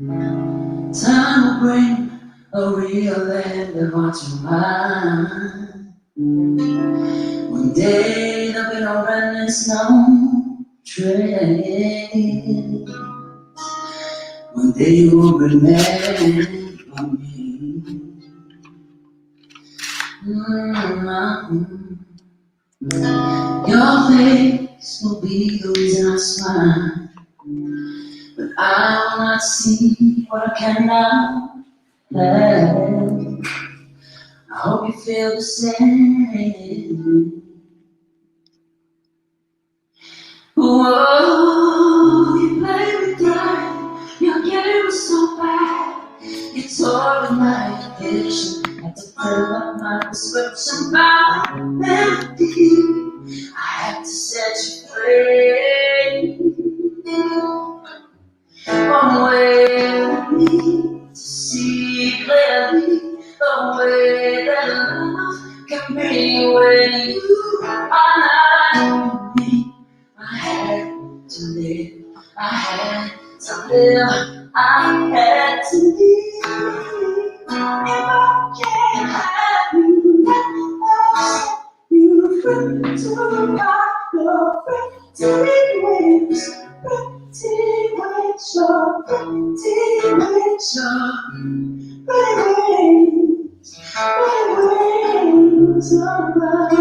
Time will bring a real end of what's your mind. One day there'll be no remnants, no trace. One day you will remember me. Your face will be the reason I smile, but I will not see what I cannot have. I hope you feel the same. Whoa, you played with time, your game was so bad. You tore with my addiction, had to fill up my prescription by melody. I had to set you free. One way with me to see clearly the way that love can be when you are not with me. I had to live, I had to live, I had to live. If I can't have you, let me you free to rock your pretty wings, pretty wings, your pretty wings, your pretty wings of love.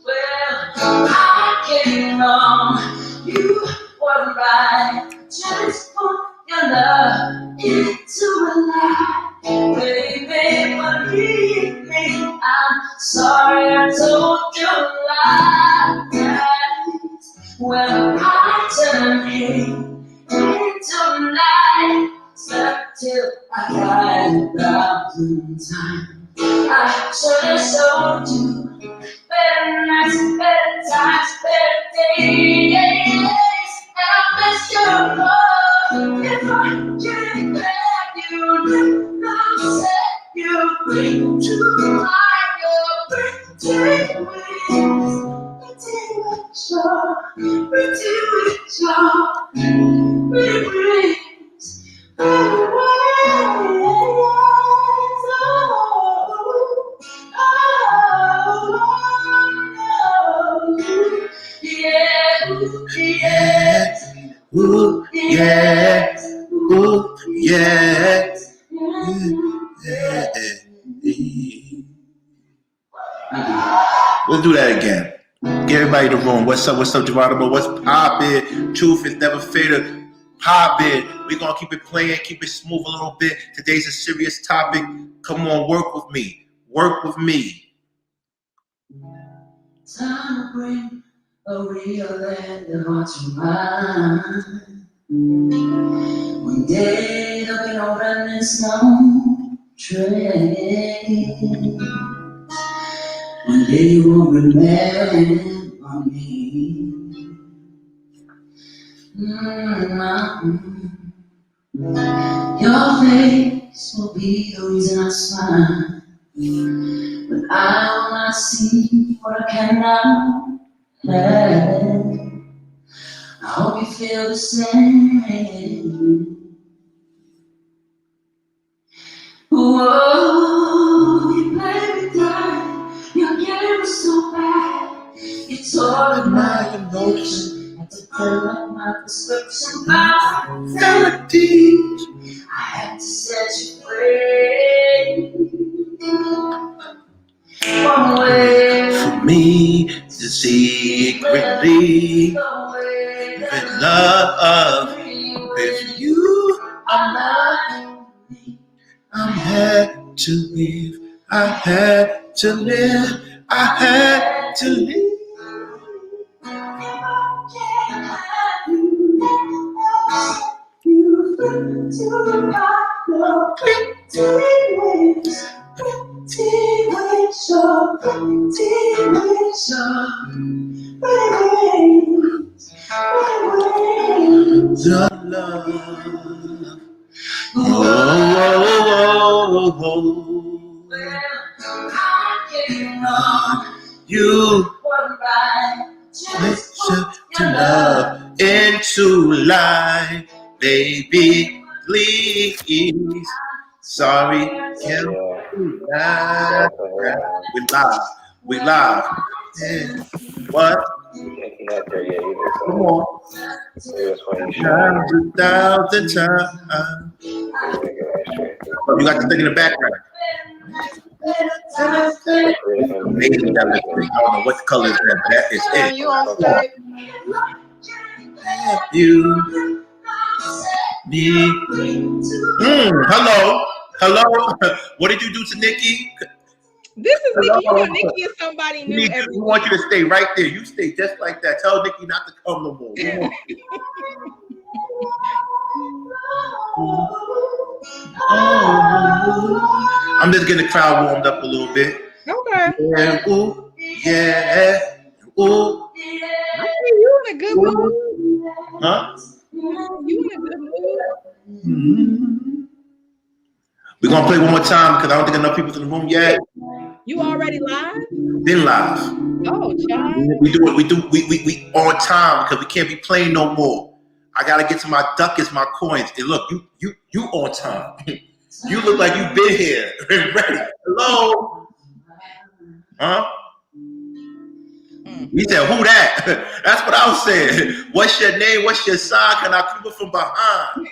Well, I came wrong, you were right. Just put your love into a lie. Baby, believe me, I'm sorry I told you lies. Well, I turned hate into night, stuck till I cried 1,000 times. I should have showed you better nights, better times, better days. And I miss your love. If I can't have you, then I'll set you free to fly your pretty wings. Pretty wings, your pretty wings, your pretty wings. Pretty Ooh, yeah, ooh, yeah, yeah. We'll do that again. Give everybody the room. What's up, Geronimo? What's poppin'? Truth is never fatal. Poppin'. We're gonna keep it playing, keep it smooth a little bit. Today's a serious topic. Come on, work with me. Work with me. Time will bring a real end of what's your mind. One day there'll be no remnants, no trace. One day you won't remember me. Your face will be the reason I smile, but I will not see what I cannot have. I hope you feel the same. Whoa, you played with time, your game was so bad. You tore with my emotion, had to fill up my prescription by melodies. I had to set you free. One way for me to secretly with love with you. I had to live, I had to live, I had to live. You to rock your pretty wings, pretty wings, your pretty wings, your pretty wings, the love. Oh, oh, oh, oh. You to love, into life, baby, please. Sorry, can't do that. We live. Yeah. What? He's not there yet either. So Come on. maybe that's why he's showing. 1,000 times. You got the thing in the background. Amazing that lip sync. I don't know what the color is that, but that is it. You on stage? You need. Hello. What did you do to Nikki? This is Nikki. You know Nikki is somebody new every We want you to stay right there. You stay just like that. Tell Nikki not to come no more. I'm just getting the crowd warmed up a little bit. Okay. Yeah, ooh, yeah, ooh. I see you in a good mood. Huh? You in a good mood. We're gonna play one more time because I don't think enough people's in the room yet. You already live? Been live. Oh, child. We on time because we can't be playing no more. I gotta get to my ducats, my coins. And look, you on time. You look like you've been here. Ready. Hello? Huh? He said, who that? That's what I was saying. What's your name? What's your sign? Can I come from behind?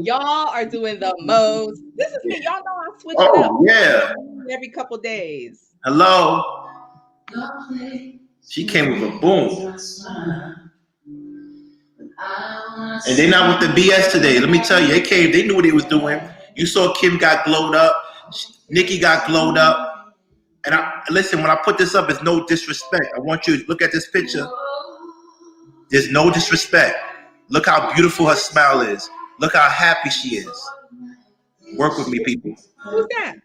Y'all are doing the most. This is me. Y'all know I switch it up. Oh, yeah. Every couple days. Hello? She came with a boom. And they not with the BS today. Let me tell you, they knew what they was doing. You saw Kim got glowed up. Nikki got glowed up. And listen, when I put this up, it's no disrespect. I want you to look at this picture. There's no disrespect. Look how beautiful her smile is. Look how happy she is. Work with me, people. Who's that?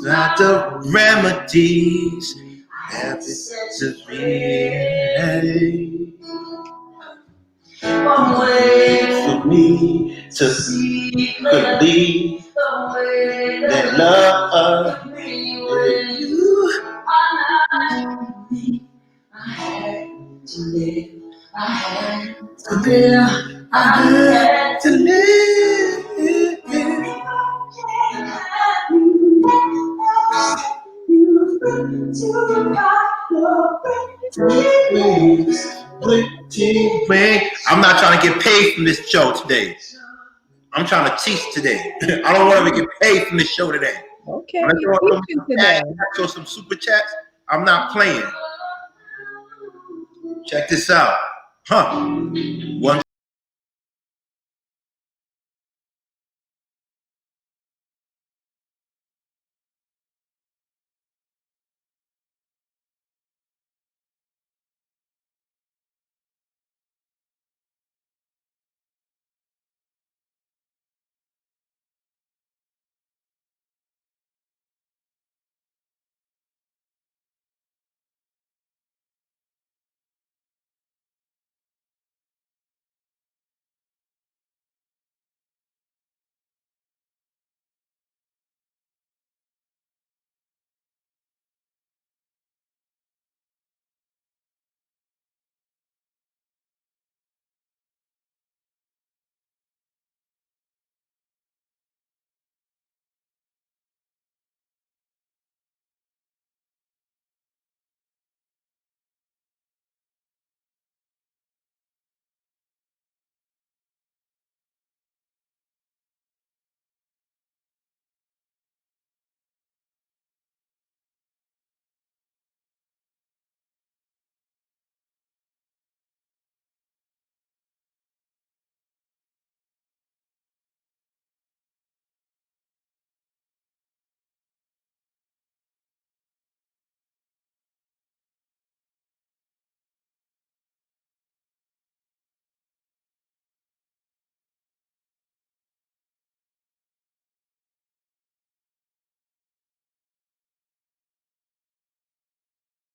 Not the remedies. Happy to be. One way for me to believe that love with you. I had to live. I had to live. I'm not trying to get paid from this show today. I'm trying to teach today. I don't want to get paid from this show today. Okay. So some super chats. I'm not playing. Check this out. One.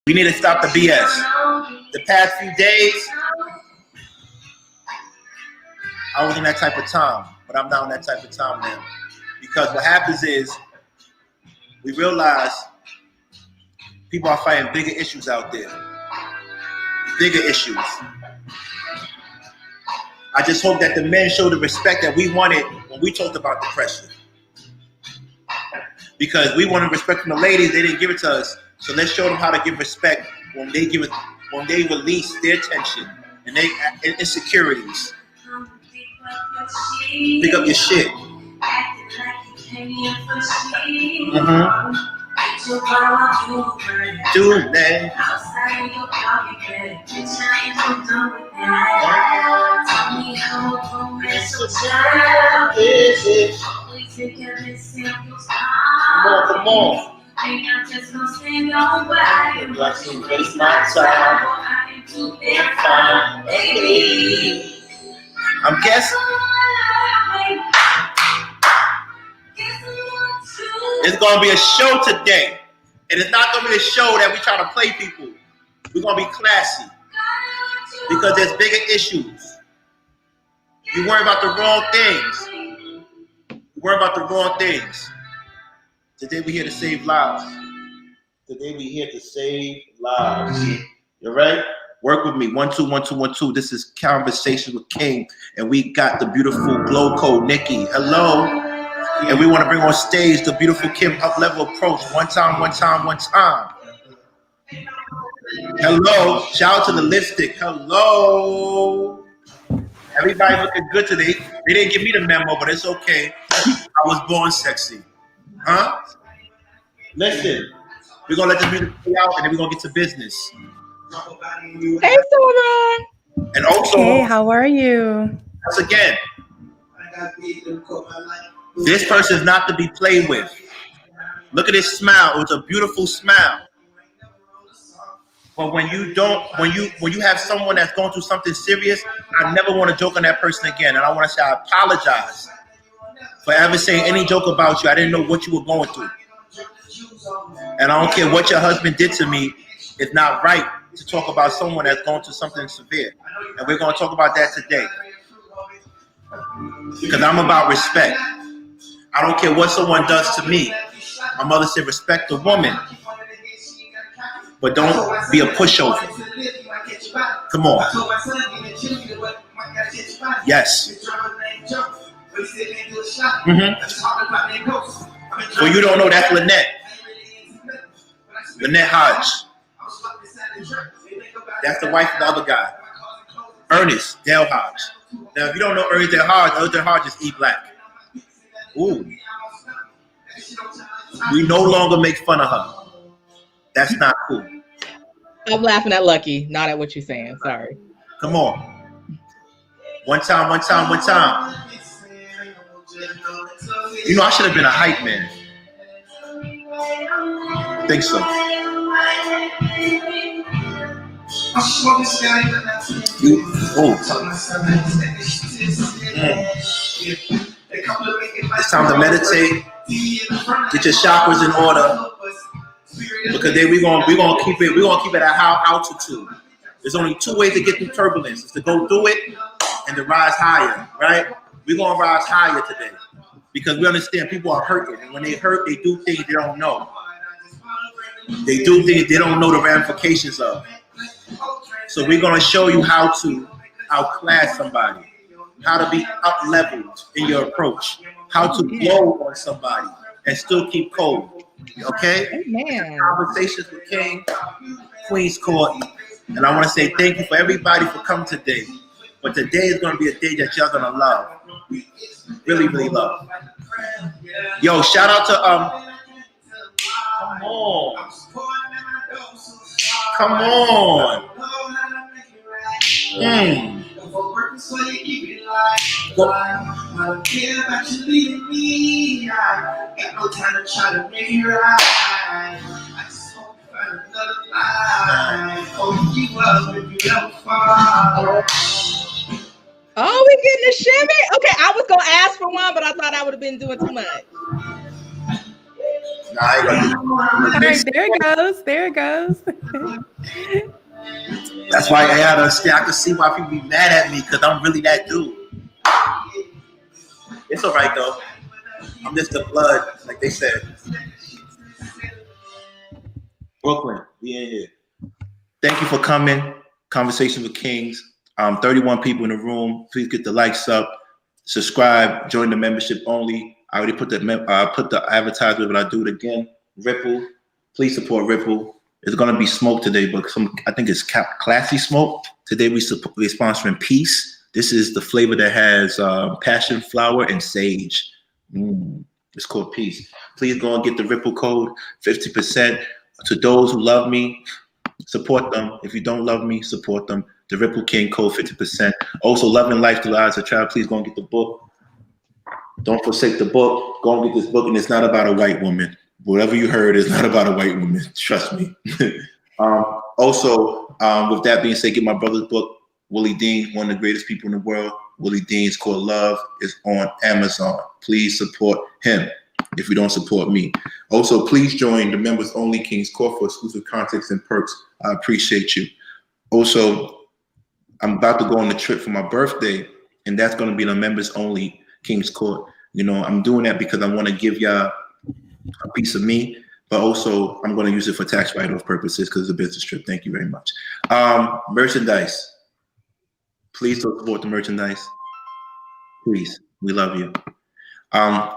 We need to stop the BS. The past few days, I was in that type of time, but I'm not in that type of time now. Because what happens is, we realize people are fighting bigger issues out there. bigger issues. I just hope that the men show the respect that we wanted when we talked about depression. Because we wanted respect from the ladies, they didn't give it to us. So let's show them how to give respect when they give it, when they release their tension and their insecurities. Pick up your shit. Mm-hmm. Do that. Come on. Waste my time. I'm guessing it's gonna be a show today, and it's not gonna be a show that we try to play people. We're gonna be classy because there's bigger issues. You worry about the wrong things. You worry about the wrong things. Today we're here to save lives. Today we're here to save lives. You right? Work with me. 1 2 1 2 1 2. This is Conversations with King, and we got the beautiful Glow Code Nikki. Hello. And we want to bring on stage the beautiful Kim Up Level Approach. One time, one time, one time. Hello. Shout out to the lipstick. Hello. Everybody looking good today. They didn't give me the memo, but it's okay. I was born sexy. Huh? Listen, we're going to let this music play out, and then we're going to get to business. Hey, Sora. And also, hey, how are you? once again, this person is not to be played with. Look at his smile. It's a beautiful smile. But when you have someone that's going through something serious, I never want to joke on that person again. And I want to say I apologize for ever saying any joke about you. I didn't know what you were going through. And I don't care what your husband did to me. It's not right to talk about someone that's going through something severe. And we're going to talk about that today. Because I'm about respect. I don't care what someone does to me. My mother said respect the woman. But don't be a pushover. Come on. Yes. Mm-hmm. So you don't know, that's Lynette. Lynette Hodge. That's the wife of the other guy. Ernest Dale Hodge. Now, if you don't know Ernest Dale Hodge is E Black. Ooh. We no longer make fun of her. That's not cool. I'm laughing at Lucky, not at what you're saying. Sorry. Come on. One time, one time, one time. You know, I should have been a hype man. I think so. It's time to meditate. Get your chakras in order. Because then we're gonna keep it at high altitude. There's only two ways to get through turbulence: it's to go through it and to rise higher, right? We're gonna rise higher today because we understand people are hurting, and when they hurt, they do things they don't know. They do things they don't know the ramifications of. So we're gonna show you how to outclass somebody, how to be up-leveled in your approach, how to blow on somebody and still keep cold. Okay? Amen. Conversations with King, Queen's Court. And I want to say thank you for everybody for coming today. But today is going to be a day that y'all going to love. Really, really love. Yo, shout out to, come on. Come on. Oh, we getting a shimmy? Okay, I was gonna ask for one, but I thought I would have been doing too much. All right, there it goes. There it goes. That's why I can see why people be mad at me because I'm really that dude. It's all right though. I'm just the blood, like they said. Brooklyn, we in here. Thank you for coming. Conversation with Kings. 31 people in the room. Please get the likes up. Subscribe. Join the membership only. I already put the advertisement, but I'll do it again. Ripple. Please support Ripple. It's gonna be smoke today, but I think it's classy smoke. Today we're sponsoring Peace. This is the flavor that has passion flower and sage. It's called Peace. Please go and get the Ripple code, 50%. To those who love me, support them. If you don't love me, support them. The Ripple King code, 50%. Also, Love and Life, The Lives of Child. Please go and get the book. Don't forsake the book. Go and get this book, and it's not about a white woman. Whatever you heard is not about a white woman. Trust me. Also, with that being said, get my brother's book, Willie Dean, one of the greatest people in the world. Willie Dean's called Love. Is on Amazon. Please support him if you don't support me. Also, please join the members only King's Court for exclusive context and perks. I appreciate you. Also, I'm about to go on a trip for my birthday, and that's going to be the members only King's Court. You know, I'm doing that because I want to give y'all a piece of me, but also I'm going to use it for tax write-off purposes because it's a business trip. Thank you very much. Merchandise. Please support the merchandise. Please. We love you.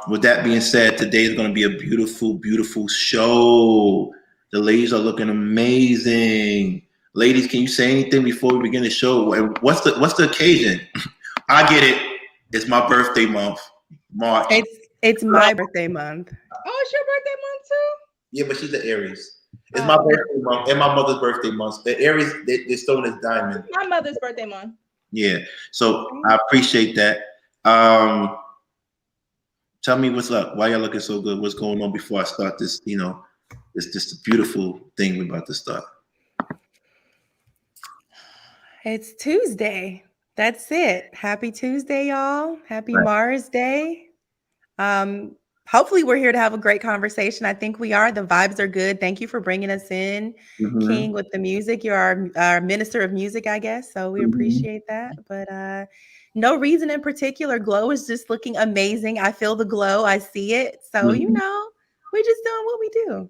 With that being said, today is going to be a beautiful, beautiful show. The ladies are looking amazing. Ladies, can you say anything before we begin the show? And what's the occasion? I get it. It's my birthday month, March. It's my birthday month. Oh, it's your birthday month too? Yeah, but she's the Aries. It's my birthday month and my mother's birthday month. The Aries, they're stone is diamond. My mother's birthday month. Yeah, so I appreciate that. Tell me what's up. Why y'all looking so good? What's going on before I start this? You know, this beautiful thing we're about to start. It's Tuesday. That's it. Happy Tuesday, y'all. Happy Mars Day. Hopefully we're here to have a great conversation. I think we are. The vibes are good. Thank you for bringing us in, King, with the music. You're our minister of music, I guess. So we appreciate that. But no reason in particular. Glow is just looking amazing. I feel the glow. I see it. So, you know, we're just doing what we do.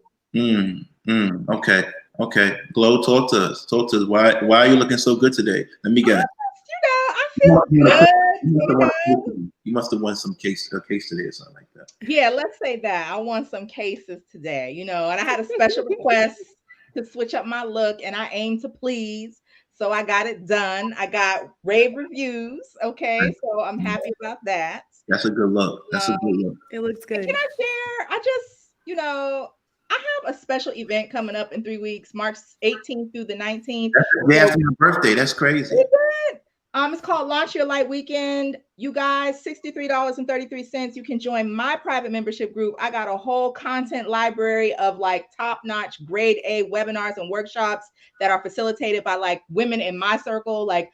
Okay. Glow, talk to us. Why are you looking so good today? Let me guess. You know, I feel good. You must have won some case today or something like that. Yeah, let's say that. I won some cases today, you know, and I had a special request to switch up my look, and I aim to please. So I got it done. I got rave reviews. Okay, so I'm happy about that. That's a good look. That's a good look. It looks good. Can I share? I just, you know, I have a special event coming up in 3 weeks, March 18th through the 19th. That's the day after your birthday. That's crazy. It's called Launch Your Light Weekend. You guys, $63.33. You can join my private membership group. I got a whole content library of like top-notch grade A webinars and workshops that are facilitated by like women in my circle, like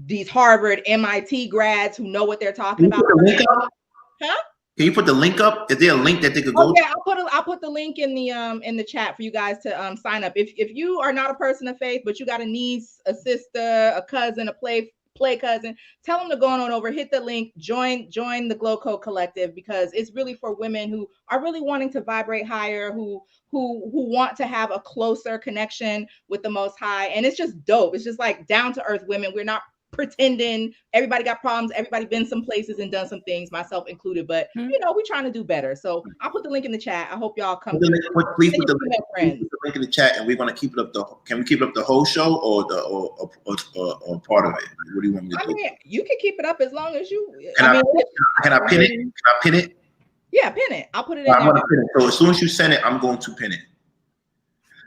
these Harvard, MIT grads who know what they're talking about. Huh? Can you put the link up? Is there a link that they could go? Yeah, I'll put the link in the chat for you guys to sign up. If you are not a person of faith, but you got a niece, a sister, a cousin, a play cousin, tell them to go on over, hit the link, join the Glow Code Collective, because it's really for women who are really wanting to vibrate higher, who want to have a closer connection with the Most High. And it's just dope. It's just like down to earth women. We're not pretending. Everybody got problems. Everybody been some places and done some things, myself included. But you know, we're trying to do better. So I'll put the link in the chat. I hope y'all come. Please put the link in the chat, and we're gonna keep it up. Can we keep it up the whole show or part of it? What do you want me to do? I mean, you can keep it up as long as you. Can I pin it? Can I pin it? Yeah, pin it. I'll put it in. I'm gonna pin it. So as soon as you send it, I'm going to pin it.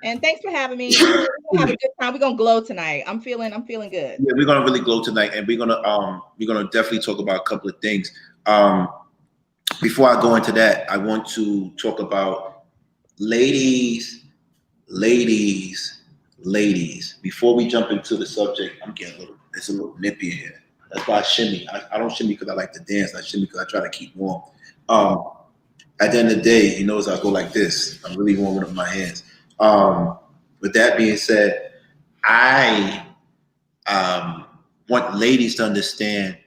And thanks for having me. We're gonna have a good time. We're gonna glow tonight. I'm feeling good. Yeah, we're gonna really glow tonight, and we're gonna definitely talk about a couple of things. Before I go into that, I want to talk about ladies. Before we jump into the subject, I'm getting it's a little nippy in here. That's why I shimmy. I don't shimmy because I like to dance. I shimmy because I try to keep warm. At the end of the day, he knows I go like this. I'm really warming up my hands. With that being said, I want ladies to understand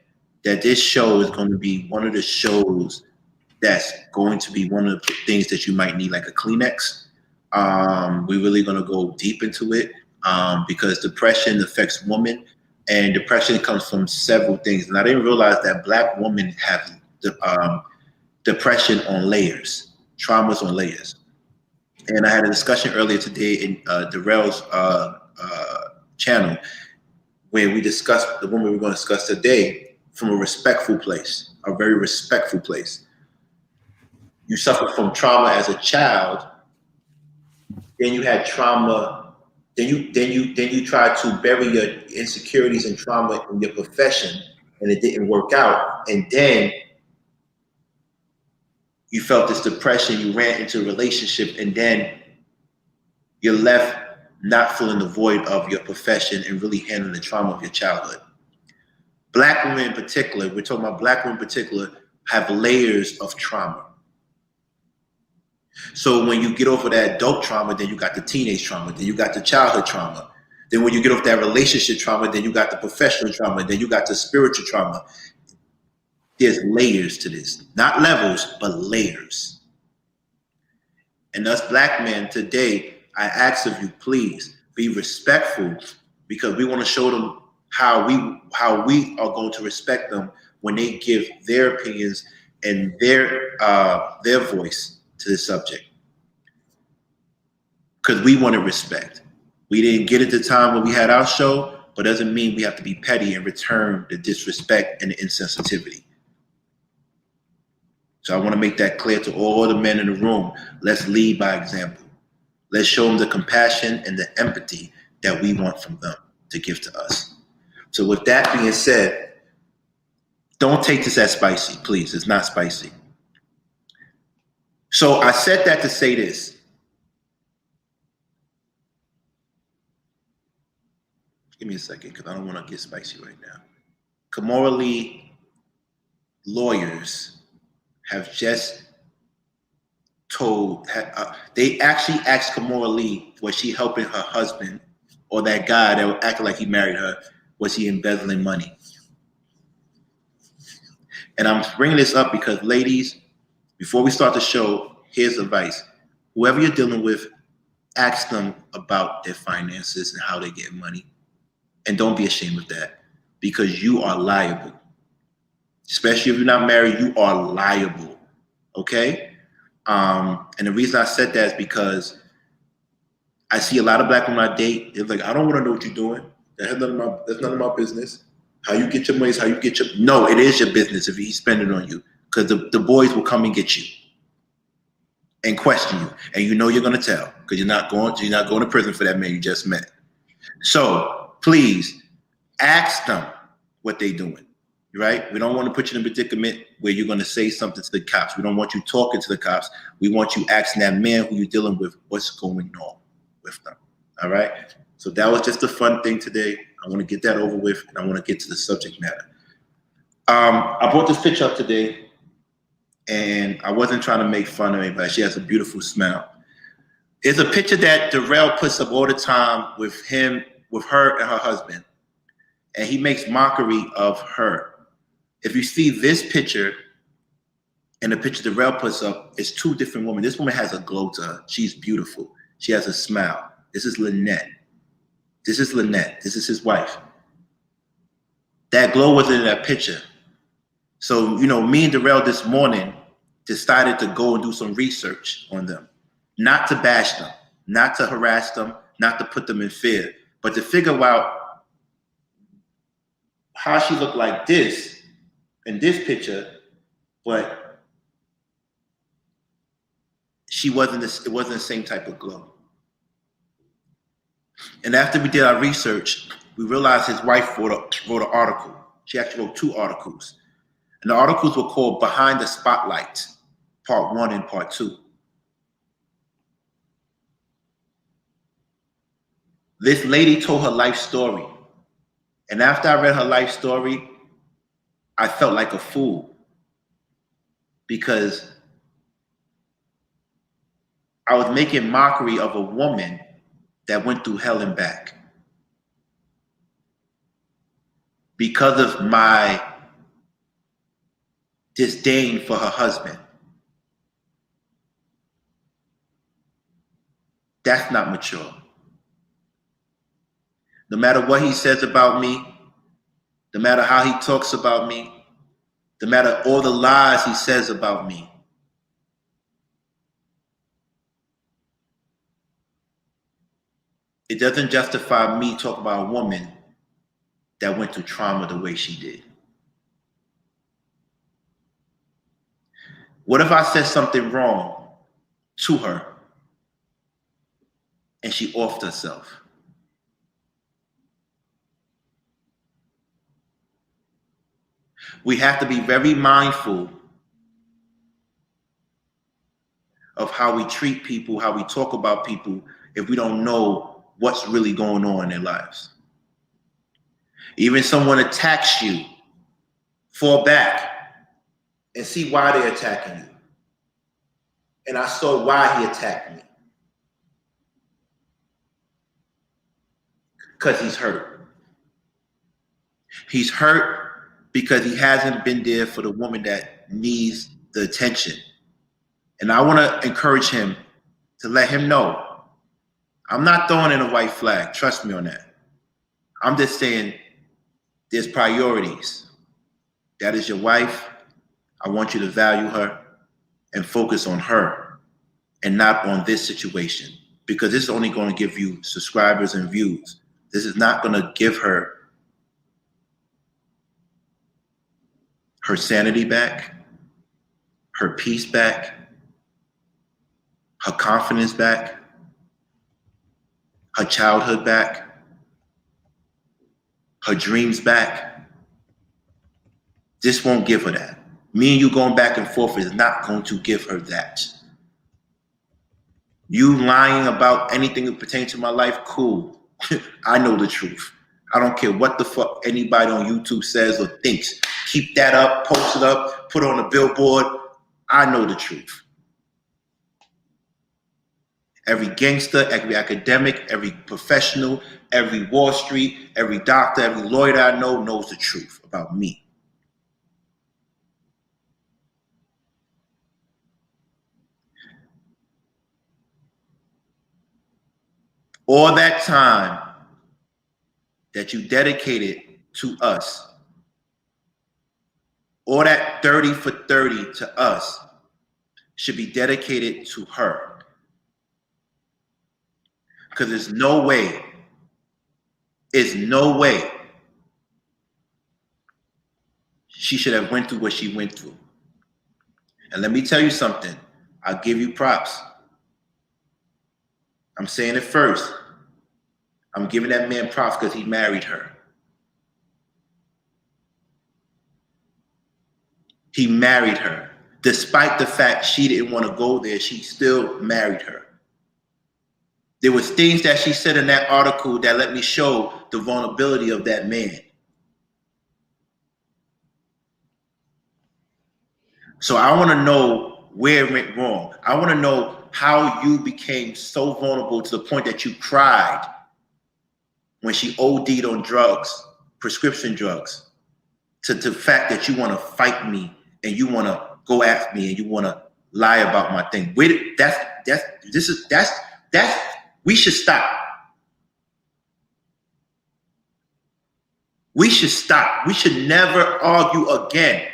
that this show is going to be one of the shows that's going to be one of the things that you might need, like a Kleenex. We're really going to go deep into it. because depression affects women, and depression comes from several things. And I didn't realize that Black women have depression on layers, traumas on layers. And I had a discussion earlier today in Darrell's channel where we discussed the woman we're going to discuss today from a respectful place, a very respectful place. You suffered from trauma as a child, then you had trauma, then you tried to bury your insecurities and trauma in your profession, and it didn't work out. And then you felt this depression, you ran into a relationship, and then you're left not filling the void of your profession and really handling the trauma of your childhood. Black women in particular, we're talking about Black women in particular, have layers of trauma. So when you get over that adult trauma, then you got the teenage trauma, then you got the childhood trauma. Then when you get off that relationship trauma, then you got the professional trauma, then you got the spiritual trauma. There's layers to this, not levels, but layers. And us Black men today, I ask of you, please be respectful, because we want to show them how we are going to respect them when they give their opinions and their voice to the subject. Because we want to respect. We didn't get it the time when we had our show, but doesn't mean we have to be petty and return the disrespect and the insensitivity. So I want to make that clear to all the men in the room. Let's lead by example. Let's show them the compassion and the empathy that we want from them to give to us. So with that being said, don't take this as spicy, please. It's not spicy. So I said that to say this. Give me a second, because I don't want to get spicy right now. Kinghormeku lawyers have just told, they actually asked Kinghormeku, was she helping her husband or that guy that acted like he married her, was he embezzling money? And I'm bringing this up because, ladies, before we start the show, here's advice. Whoever you're dealing with, ask them about their finances and how they get money. And don't be ashamed of that, because you are liable. Especially if you're not married, you are liable, okay? And the reason I said that is because I see a lot of Black women I date. They're like, I don't want to know what you're doing. That's none of my business. How you get your money is how you get your. No, it is your business if he's spending on you, because the boys will come and get you and question you, and you know you're gonna tell, because you're not going to prison for that man you just met. So please ask them what they're doing. Right? We don't want to put you in a predicament where you're going to say something to the cops. We don't want you talking to the cops. We want you asking that man who you're dealing with what's going on with them. All right? So that was just a fun thing today. I want to get that over with, and I want to get to the subject matter. I brought this picture up today, and I wasn't trying to make fun of anybody. She has a beautiful smile. It's a picture that Darrell puts up all the time with her and her husband, and he makes mockery of her. If you see this picture and the picture Darrell puts up, it's two different women. This woman has a glow to her. She's beautiful. She has a smile. This is Lynette. This is his wife. That glow wasn't in that picture. So, me and Darrell this morning decided to go and do some research on them. Not to bash them, not to harass them, not to put them in fear, but to figure out how she looked like this in this picture, but it wasn't the same type of glow. And after we did our research, we realized his wife wrote an article. She actually wrote 2 articles. And the articles were called Behind the Spotlight, Part 1 and Part 2. This lady told her life story. And after I read her life story, I felt like a fool, because I was making mockery of a woman that went through hell and back because of my disdain for her husband. That's not mature. no matter what he says about me, no matter how he talks about me, no matter all the lies he says about me, it doesn't justify me talking about a woman that went through trauma the way she did. What if I said something wrong to her and she offed herself? We have to be very mindful of how we treat people, how we talk about people, if we don't know what's really going on in their lives. Even someone attacks you, fall back and see why they're attacking you. And I saw why he attacked me. Because he's hurt. He's hurt because he hasn't been there for the woman that needs the attention. And I want to encourage him to let him know, I'm not throwing in a white flag. Trust me on that. I'm just saying there's priorities. That is your wife. I want you to value her and focus on her and not on this situation, because this is only going to give you subscribers and views. This is not going to give her her sanity back, her peace back, her confidence back, her childhood back, her dreams back. This won't give her that. Me and you going back and forth is not going to give her that. You lying about anything that pertains to my life, cool. I know the truth. I don't care what the fuck anybody on YouTube says or thinks. Keep that up, post it up, put it on a billboard. I know the truth. Every gangster, every academic, every professional, every Wall Street, every doctor, every lawyer that I know knows the truth about me. All that time that you dedicated to us, all that 30 for 30 to us should be dedicated to her. Because there's no way she should have went through what she went through. And let me tell you something. I'll give you props. I'm saying it first. I'm giving that man props because he married her. He married her. Despite the fact she didn't want to go there, she still married her. There was things that she said in that article that let me show the vulnerability of that man. So I want to know where it went wrong. I want to know how you became so vulnerable to the point that you cried when she OD'd on drugs, prescription drugs, to the fact that you want to fight me and you want to go after me and you want to lie about my thing. We should stop. We should stop. We should never argue again.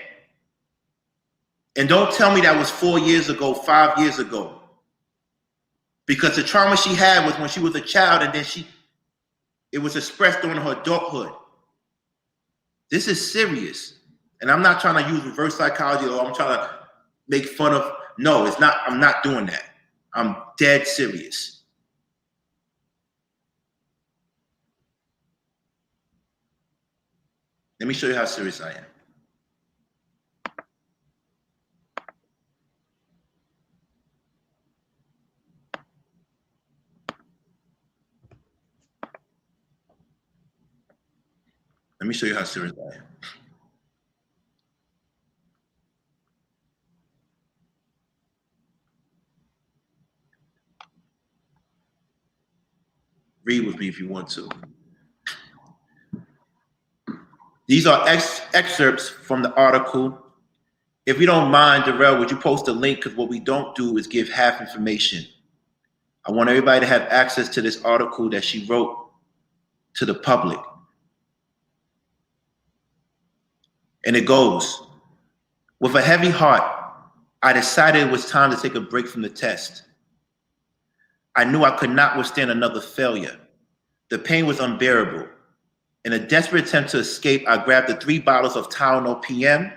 And don't tell me that was 4 years ago, 5 years ago. Because the trauma she had was when she was a child and then it was expressed during her adulthood. This is serious. And I'm not trying to use reverse psychology or I'm trying to make fun of. No, it's not. I'm not doing that. I'm dead serious. Let me show you how serious I am. Let me show you how serious I am. Read with me if you want to. These are excerpts from the article. If you don't mind, Darrell, would you post a link? Because what we don't do is give half information. I want everybody to have access to this article that she wrote to the public. And it goes, with a heavy heart, I decided it was time to take a break from the test. I knew I could not withstand another failure. The pain was unbearable. In a desperate attempt to escape, I grabbed the 3 bottles of Tylenol PM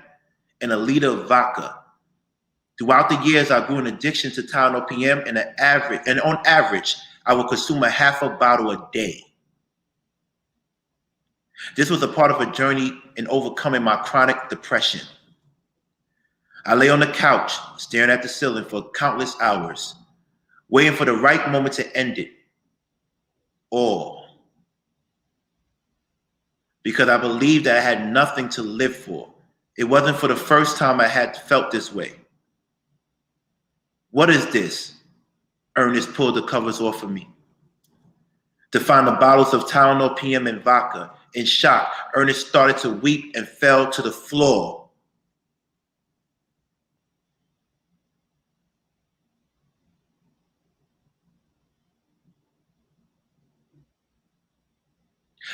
and a liter of vodka. Throughout the years, I grew an addiction to Tylenol PM, and on average, I would consume a half a bottle a day. This was a part of a journey in overcoming my chronic depression. I lay on the couch, staring at the ceiling for countless hours, waiting for the right moment to end it all. Because I believed that I had nothing to live for. It wasn't for the first time I had felt this way. What is this? Ernest pulled the covers off of me. To find the bottles of Tylenol PM and vodka. In shock, Ernest started to weep and fell to the floor.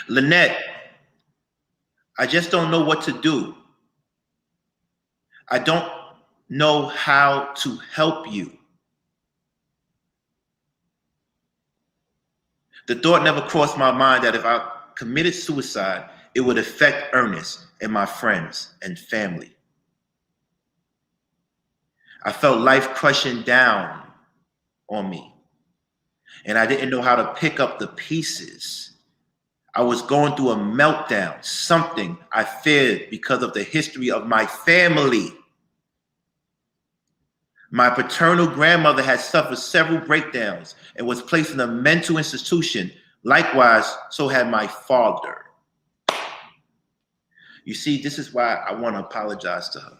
Lynette, I just don't know what to do. I don't know how to help you. The thought never crossed my mind that if I committed suicide, it would affect Ernest and my friends and family. I felt life crushing down on me, and I didn't know how to pick up the pieces. I was going through a meltdown, something I feared because of the history of my family. My paternal grandmother had suffered several breakdowns and was placed in a mental institution. Likewise, so had my father. You see, this is why I want to apologize to her.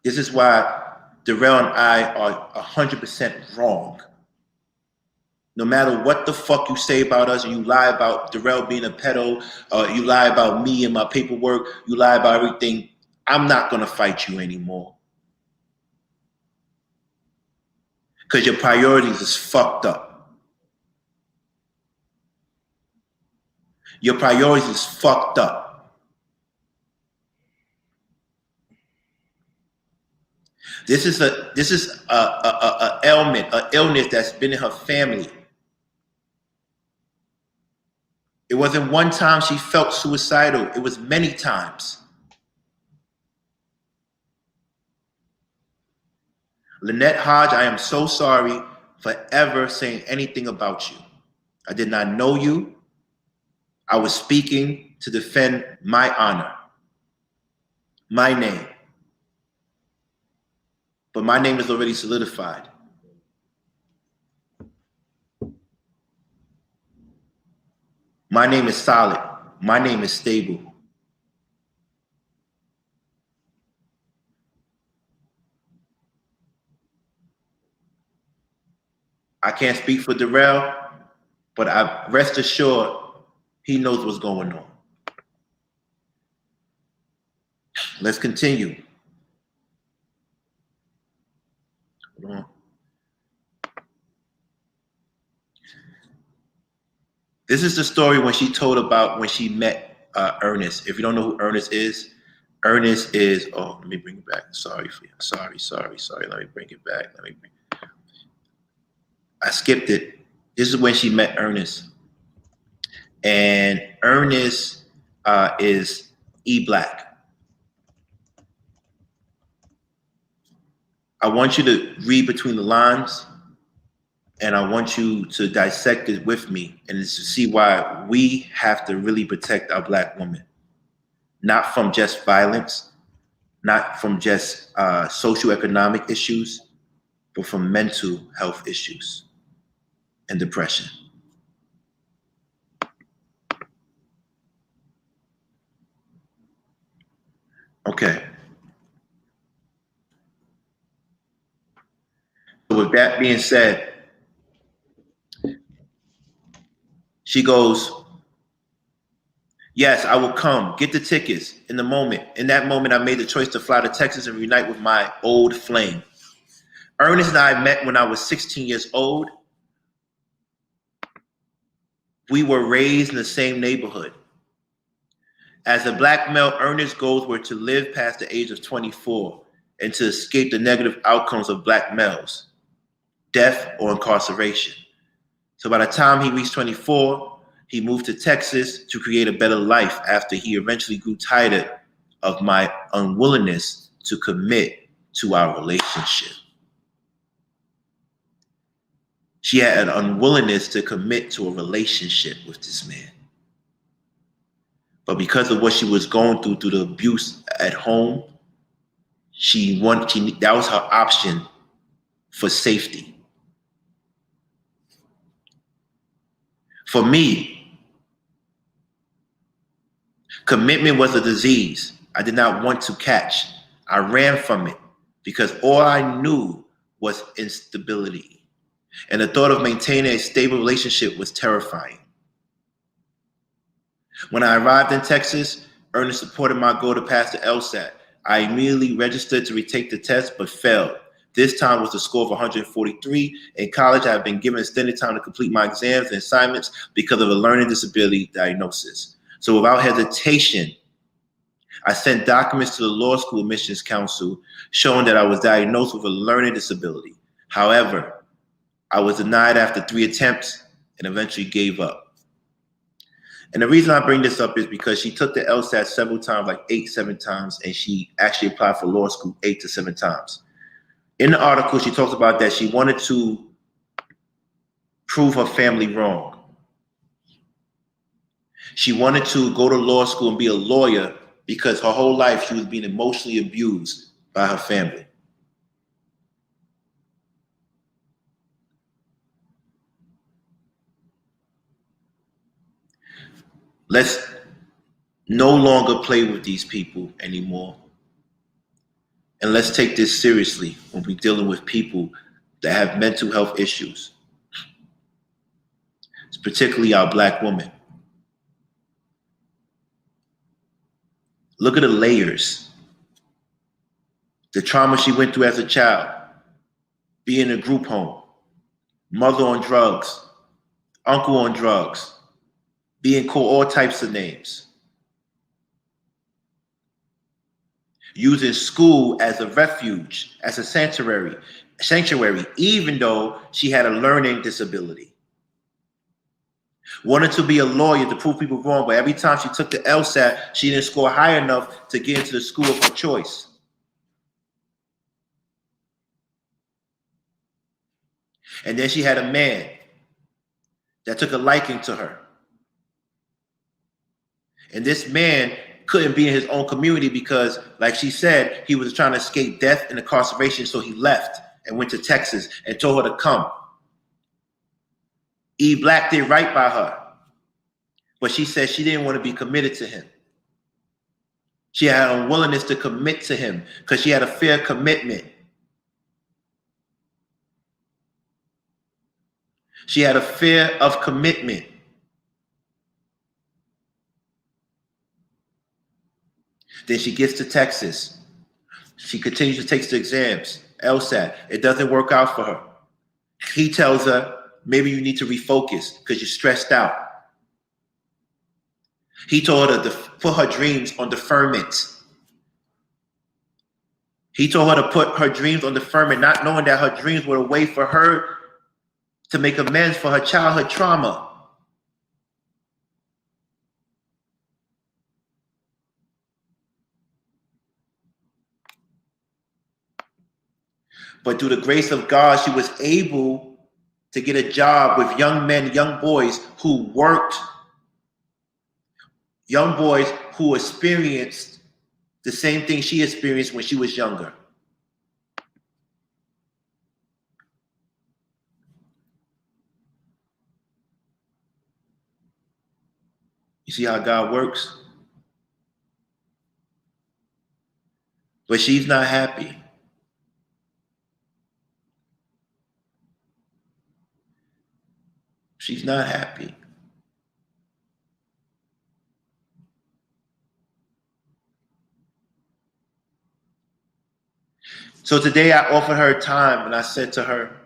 This is why Darrell and I are 100% wrong. No matter what the fuck you say about us, you lie about Darrell being a pedo, you lie about me and my paperwork, you lie about everything, I'm not gonna fight you anymore. Because your priorities is fucked up. Your priorities is fucked up. This is a ailment, an illness that's been in her family. It wasn't one time she felt suicidal. It was many times. Lynette Hodge, I am so sorry for ever saying anything about you. I did not know you. I was speaking to defend my honor, my name. But my name is already solidified. My name is solid. My name is stable. I can't speak for Darrell, but I rest assured he knows what's going on. Let's continue. Hold on. This is the story when she told about when she met Ernest. If you don't know who Ernest is, oh, let me bring it back. Sorry. Let me bring it back. I skipped it. This is when she met Ernest. And Ernest is E-Black. I want you to read between the lines, and I want you to dissect it with me and to see why we have to really protect our Black women. Not from just violence, not from just socioeconomic issues, but from mental health issues and depression. Okay. So with that being said, she goes, yes, I will come. Get the tickets in the moment. In that moment, I made the choice to fly to Texas and reunite with my old flame. Ernest and I met when I was 16 years old. We were raised in the same neighborhood. As a black male, Ernest's goals were to live past the age of 24 and to escape the negative outcomes of black males, death or incarceration. So by the time he reached 24, he moved to Texas to create a better life after he eventually grew tired of my unwillingness to commit to our relationship. She had an unwillingness to commit to a relationship with this man. But because of what she was going through the abuse at home, that was her option for safety. For me, commitment was a disease I did not want to catch. I ran from it because all I knew was instability. And the thought of maintaining a stable relationship was terrifying. When I arrived in Texas, Ernest supported my goal to pass the LSAT. I immediately registered to retake the test, but failed. This time was the score of 143. In college, I have been given extended time to complete my exams and assignments because of a learning disability diagnosis. So without hesitation, I sent documents to the Law School Admissions Council showing that I was diagnosed with a learning disability. However, I was denied after 3 attempts and eventually gave up. And the reason I bring this up is because she took the LSAT several times, like 7 times, and she actually applied for law school 8 to 7 times. In the article, she talks about that she wanted to prove her family wrong. She wanted to go to law school and be a lawyer because her whole life she was being emotionally abused by her family. Let's no longer play with these people anymore. And let's take this seriously when we're dealing with people that have mental health issues. It's particularly our black women. Look at the layers. The trauma she went through as a child, being in a group home, mother on drugs, uncle on drugs, being called all types of names, using school as a refuge, as a sanctuary, even though she had a learning disability. Wanted to be a lawyer to prove people wrong, but every time she took the LSAT, she didn't score high enough to get into the school of her choice. And then she had a man that took a liking to her. And this man couldn't be in his own community because, like she said, he was trying to escape death and incarceration, so he left and went to Texas and told her to come. E. Black did right by her, but she said she didn't want to be committed to him. She had an unwillingness to commit to him because she had a fear of commitment. She had a fear of commitment. Then she gets to Texas. She continues to take the exams, LSAT. It doesn't work out for her. He tells her, maybe you need to refocus because you're stressed out. He told her to put her dreams on deferment. He told her to put her dreams on deferment, not knowing that her dreams were a way for her to make amends for her childhood trauma. But through the grace of God, she was able to get a job with young men, young boys who worked, young boys who experienced the same thing she experienced when she was younger. You see how God works? But she's not happy. She's not happy. So today I offered her time and I said to her,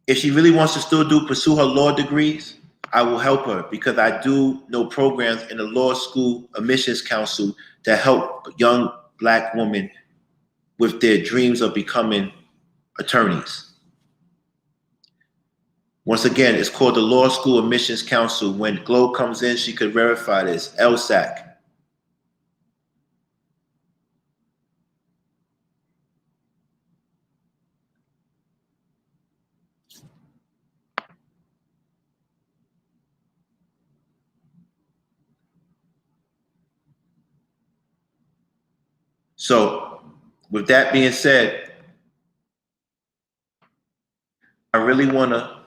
If she really wants to still pursue her law degrees, I will help her because I do know programs in the law school admissions council to help young Black women with their dreams of becoming attorneys. Once again, it's called the Law School Admissions Council. When Glo comes in, she could verify this. LSAC. So, with that being said, I really want to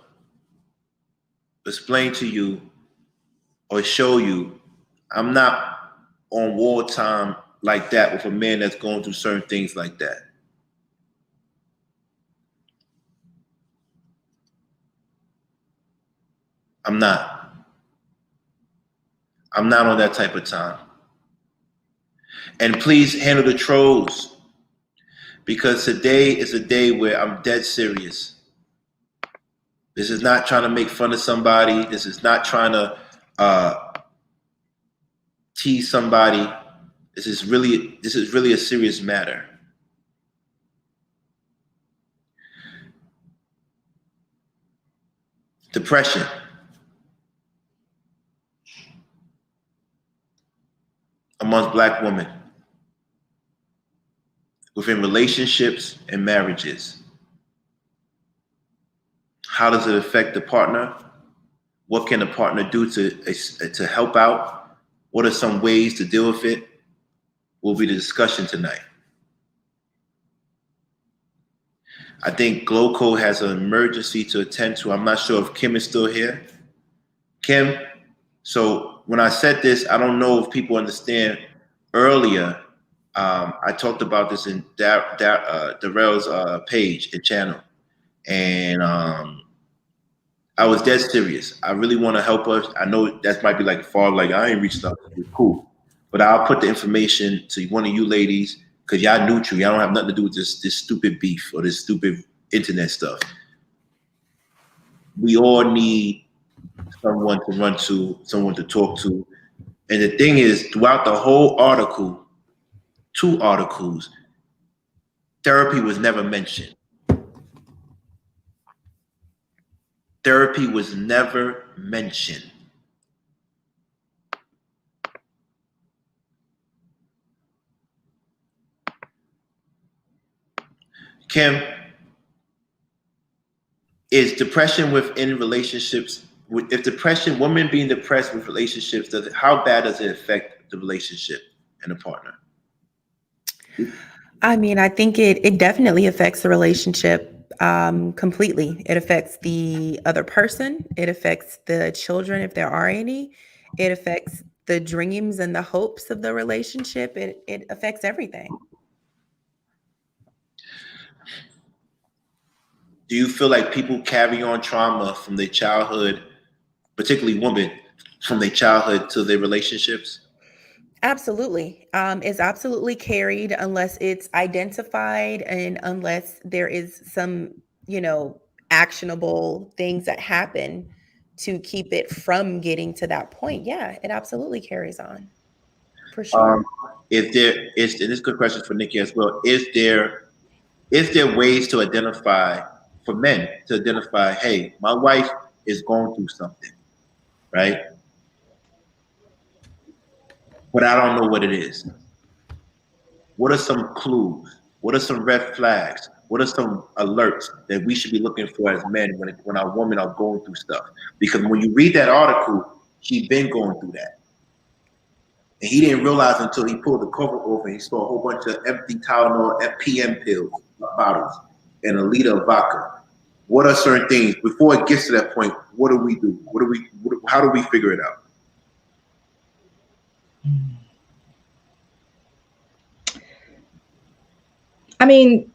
explain to you or show you I'm not on wartime like that with a man that's going through certain things like that. I'm not. I'm not on that type of time. And please handle the trolls because today is a day where I'm dead serious. This is not trying to make fun of somebody. This is not trying to tease somebody. This is really a serious matter. Depression. Amongst Black women within relationships and marriages. How does it affect the partner? What can the partner do to help out? What are some ways to deal with it? Will be the discussion tonight. I think Gloco has an emergency to attend to. I'm not sure if Kim is still here. Kim, so when I said this, I don't know if people understand. Earlier, I talked about this in Darrell's page and channel, and I was dead serious. I really want to help us. I know that might be like far, like I ain't reached out. It's cool, but I'll put the information to one of you ladies because y'all neutral. Y'all don't have nothing to do with this stupid beef or this stupid internet stuff. We all need someone to run to, someone to talk to. And the thing is, throughout the whole article, 2 articles, therapy was never mentioned. Therapy was never mentioned. Kim, is depression within relationships? If depression, women being depressed with relationships, how bad does it affect the relationship and the partner? I mean, I think it definitely affects the relationship completely. It affects the other person. It affects the children, if there are any. It affects the dreams and the hopes of the relationship. It affects everything. Do you feel like people carry on trauma from their childhood, particularly women, from their childhood to their relationships? Absolutely. It's absolutely carried unless it's identified and unless there is some, actionable things that happen to keep it from getting to that point. Yeah, it absolutely carries on. For sure. And this is a good question for Nikki as well. Is there ways to identify, for men to identify, hey, my wife is going through something, right? But I don't know what it is. What are some clues? What are some red flags? What are some alerts that we should be looking for as men when our women are going through stuff? Because when you read that article, she's been going through that. And he didn't realize until he pulled the cover off and he saw a whole bunch of empty Tylenol, FPM pills, bottles, and a liter of vodka. What are certain things before it gets to that point? What do we do? How do we figure it out? I mean,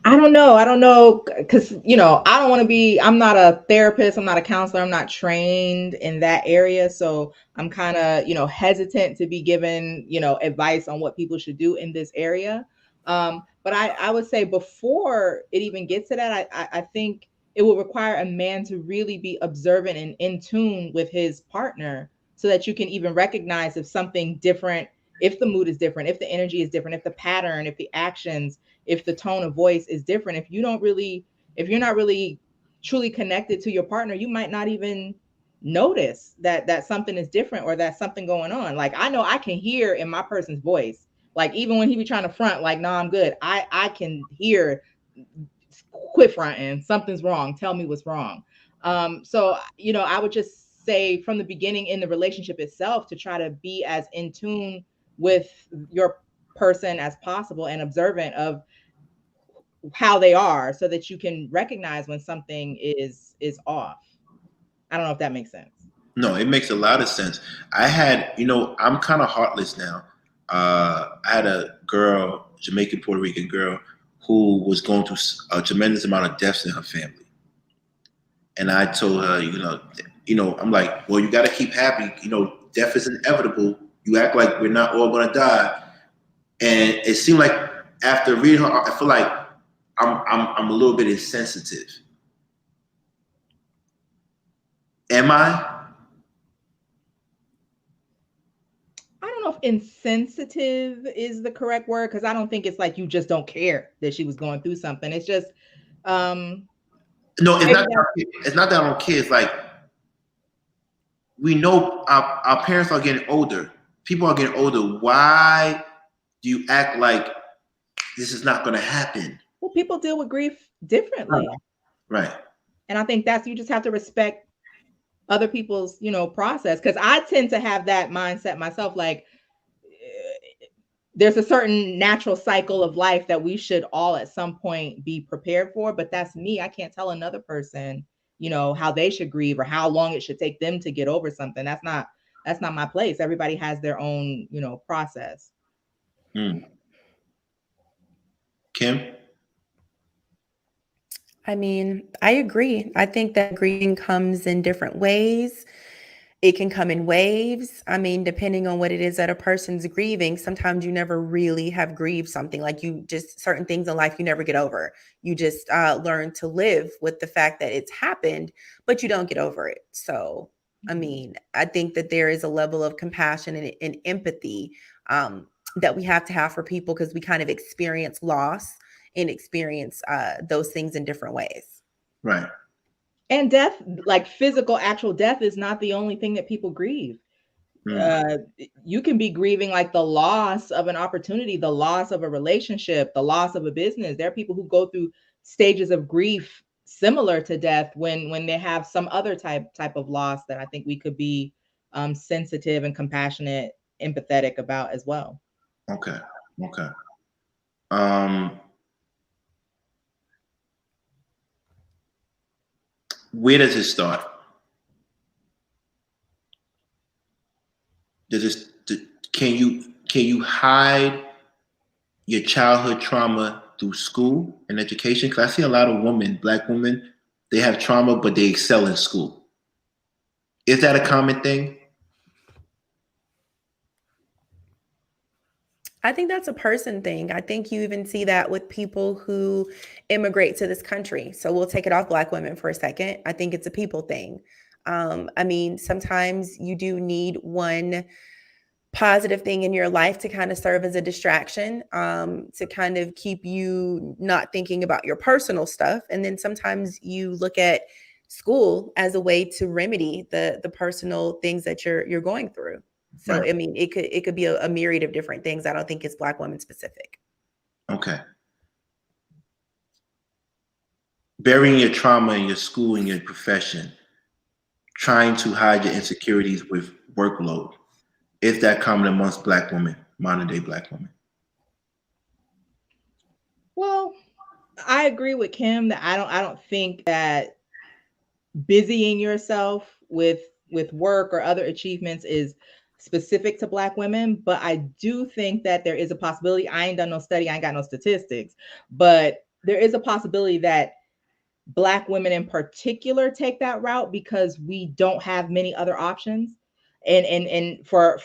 I don't know, because, I don't want to be, I'm not a therapist, I'm not a counselor, I'm not trained in that area. So I'm kind of, hesitant to be given, advice on what people should do in this area. But I would say before it even gets to that, I think it will require a man to really be observant and in tune with his partner so that you can even recognize if something different, if the mood is different, if the energy is different, if the pattern, if the actions, if the tone of voice is different. If you're not really truly connected to your partner, you might not even notice that something is different or that something going on. Like, I know I can hear in my person's voice, like even when he be trying to front like, no, I'm good, I can hear, quit fronting, something's wrong, tell me what's wrong. So I would just say from the beginning in the relationship itself to try to be as in tune with your person as possible and observant of how they are so that you can recognize when something is off. I don't know if that makes sense. No, it makes a lot of sense. I had, I'm kind of heartless now. I had a girl, Jamaican Puerto Rican girl, who was going through a tremendous amount of deaths in her family. And I told her, I'm like, well, you got to keep happy. Death is inevitable. You act like we're not all going to die. And it seemed like after reading her, I feel like I'm a little bit insensitive. Am I? I don't know if insensitive is the correct word, because I don't think it's like you just don't care that she was going through something. It's just no, it's not that I don't care. It's like we know our parents are getting older. People are getting older. Why do you act like this is not going to happen? Well, people deal with grief differently. Right. And I think you just have to respect other people's, process. Because I tend to have that mindset myself. Like, there's a certain natural cycle of life that we should all at some point be prepared for. But that's me. I can't tell another person, how they should grieve or how long it should take them to get over something. That's not my place. Everybody has their own, process. Kim? I mean, I agree. I think that grieving comes in different ways. It can come in waves. I mean, depending on what it is that a person's grieving, sometimes you never really have grieved something. Like, you just, certain things in life you never get over. You just learn to live with the fact that it's happened, but you don't get over it. So, I mean, I think that there is a level of compassion and empathy that we have to have for people, because we kind of experience loss and experience those things in different ways. Right. And death, like physical, actual death, is not the only thing that people grieve. You can be grieving like the loss of an opportunity, the loss of a relationship, the loss of a business. There are people who go through stages of grief similar to death when they have some other type of loss that I think we could be sensitive and compassionate, empathetic about as well. Okay. Where does it start? Can you hide your childhood trauma through school and education? Because I see a lot of Black women, they have trauma, but they excel in school. Is that a common thing? I think that's a person thing. I think you even see that with people who immigrate to this country. So we'll take it off Black women for a second. I think it's a people thing. I mean, sometimes you do need one positive thing in your life to kind of serve as a distraction, to kind of keep you not thinking about your personal stuff. And then sometimes you look at school as a way to remedy the personal things that you're going through. So, right. I mean, it could be a myriad of different things. I don't think it's Black women specific. Okay. Burying your trauma in your school and your profession, trying to hide your insecurities with workload. Is that common amongst Black women, modern day Black women? Well, I agree with Kim that I don't think that busying yourself with work or other achievements is specific to Black women, but I do think that there is a possibility. I ain't done no study, I ain't got no statistics, but there is a possibility that Black women in particular take that route because we don't have many other options. And for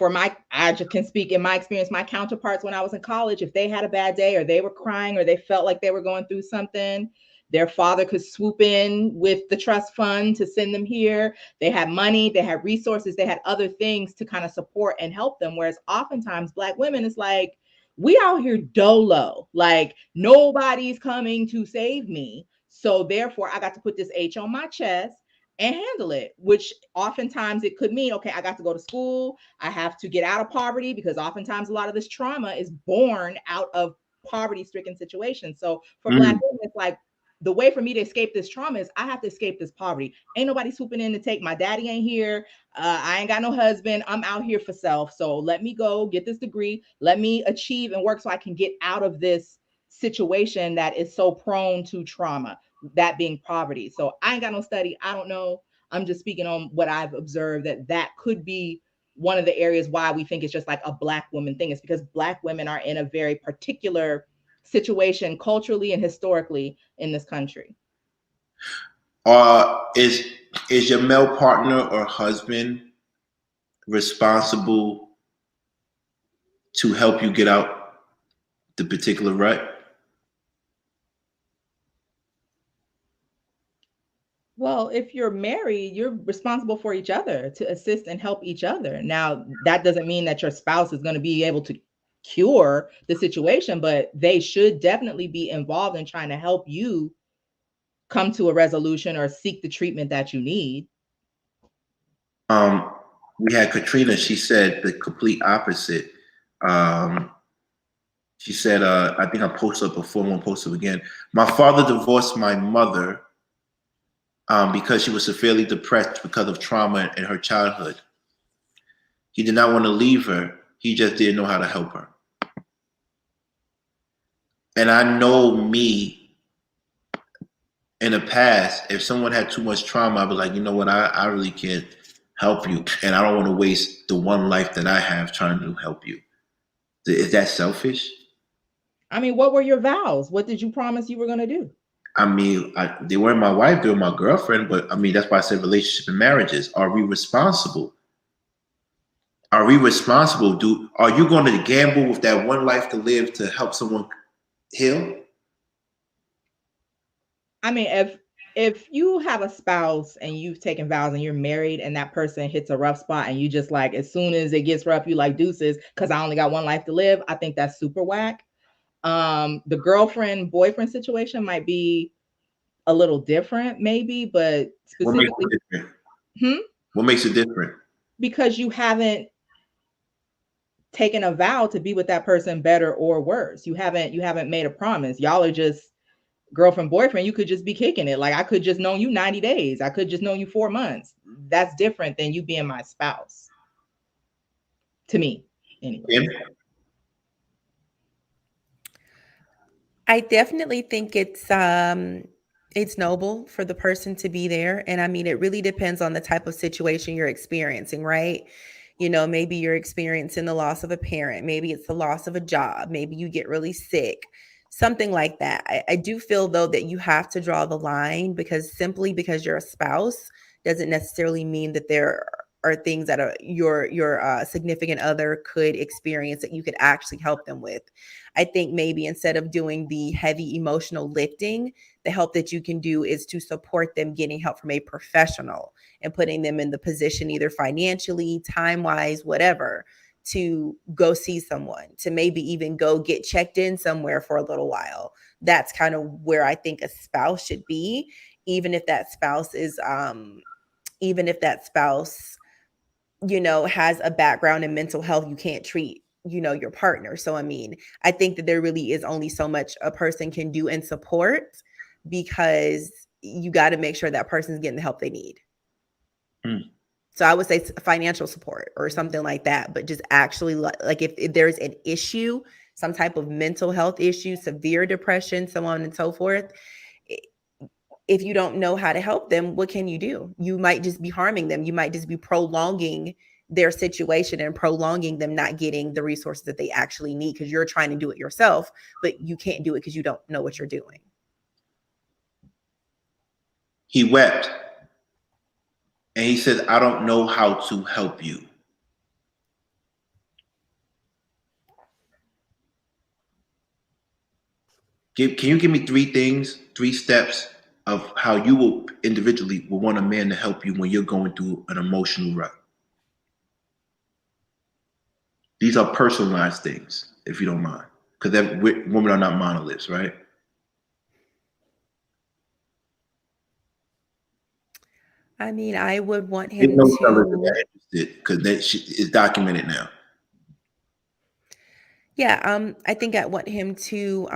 I just can speak in my experience, my counterparts when I was in college, if they had a bad day or they were crying or they felt like they were going through something, Their father could swoop in with the trust fund to send them here. They had money, they had resources, they had other things to kind of support and help them. Whereas oftentimes Black women, it's like, we out here dolo, like nobody's coming to save me. So therefore, I got to put this H on my chest and handle it, which oftentimes it could mean, okay, I got to go to school. I have to get out of poverty, because oftentimes a lot of this trauma is born out of poverty-stricken situations. So for Black women, it's like, the way for me to escape this trauma is I have to escape this poverty. Ain't nobody swooping in to take my daddy ain't here. I ain't got no husband. I'm out here for self. So let me go get this degree. Let me achieve and work so I can get out of this situation that is so prone to trauma, that being poverty. So I ain't got no study. I don't know. I'm just speaking on what I've observed, that could be one of the areas why we think it's just like a Black woman thing. It's because Black women are in a very particular situation culturally and historically in this country. Is your male partner or husband responsible to help you get out the particular rut? Well, if you're married, you're responsible for each other to assist and help each other. Now, that doesn't mean that your spouse is going to be able to cure the situation, but they should definitely be involved in trying to help you come to a resolution or seek the treatment that you need. We had Katrina. She said the complete opposite. She said, I think I posted up before, I won't post up again. My father divorced my mother because she was severely depressed because of trauma in her childhood. He did not want to leave her. He just didn't know how to help her. And I know me in the past, if someone had too much trauma, I'd be like, you know what, I really can't help you. And I don't want to waste the one life that I have trying to help you. Is that selfish? I mean, what were your vows? What did you promise you were going to do? I mean, they weren't my wife, they were my girlfriend, but I mean, that's why I said relationship and marriages. Are we responsible? Are we responsible? Are you going to gamble with that one life to live to help someone heal? I mean, if you have a spouse and you've taken vows and you're married and that person hits a rough spot and you just like, as soon as it gets rough, you like deuces because I only got one life to live, I think that's super whack. The girlfriend boyfriend situation might be a little different, maybe, but specifically, what makes it different? What makes it different? Because you haven't taken a vow to be with that person better or worse. You haven't made a promise. Y'all are just girlfriend boyfriend. You could just be kicking it. Like, I could just know you 90 days. I could just know you 4 months. That's different than you being my spouse. To me, anyway. Yeah. I definitely think it's noble for the person to be there. And I mean, it really depends on the type of situation you're experiencing, right? You know, maybe you're experiencing the loss of a parent. Maybe it's the loss of a job. Maybe you get really sick, something like that. I do feel, though, that you have to draw the line, because simply because you're a spouse doesn't necessarily mean that there are things that your significant other could experience that you could actually help them with. I think maybe instead of doing the heavy emotional lifting, the help that you can do is to support them getting help from a professional and putting them in the position, either financially, time-wise, whatever, to go see someone, to maybe even go get checked in somewhere for a little while. That's kind of where I think a spouse should be, even if that spouse is, you know, has a background in mental health. You can't treat, you know, your partner. So, I mean, I think that there really is only so much a person can do in support, because you got to make sure that person's getting the help they need. So I would say financial support or something like that, but just actually like if there's an issue, some type of mental health issue, severe depression, so on and so forth, if you don't know how to help them, what can you do? You might just be harming them. You might just be prolonging their situation and prolonging them not getting the resources that they actually need, because you're trying to do it yourself, but you can't do it because you don't know what you're doing. He wept. And he said, I don't know how to help you. Can you give me 3 steps of how you will individually will want a man to help you when you're going through an emotional rut? These are personalized things, if you don't mind, because women are not monoliths, right? I mean, I would want There's him no fellas that to, are interested because that shit is documented now. yeah, I think I want him to,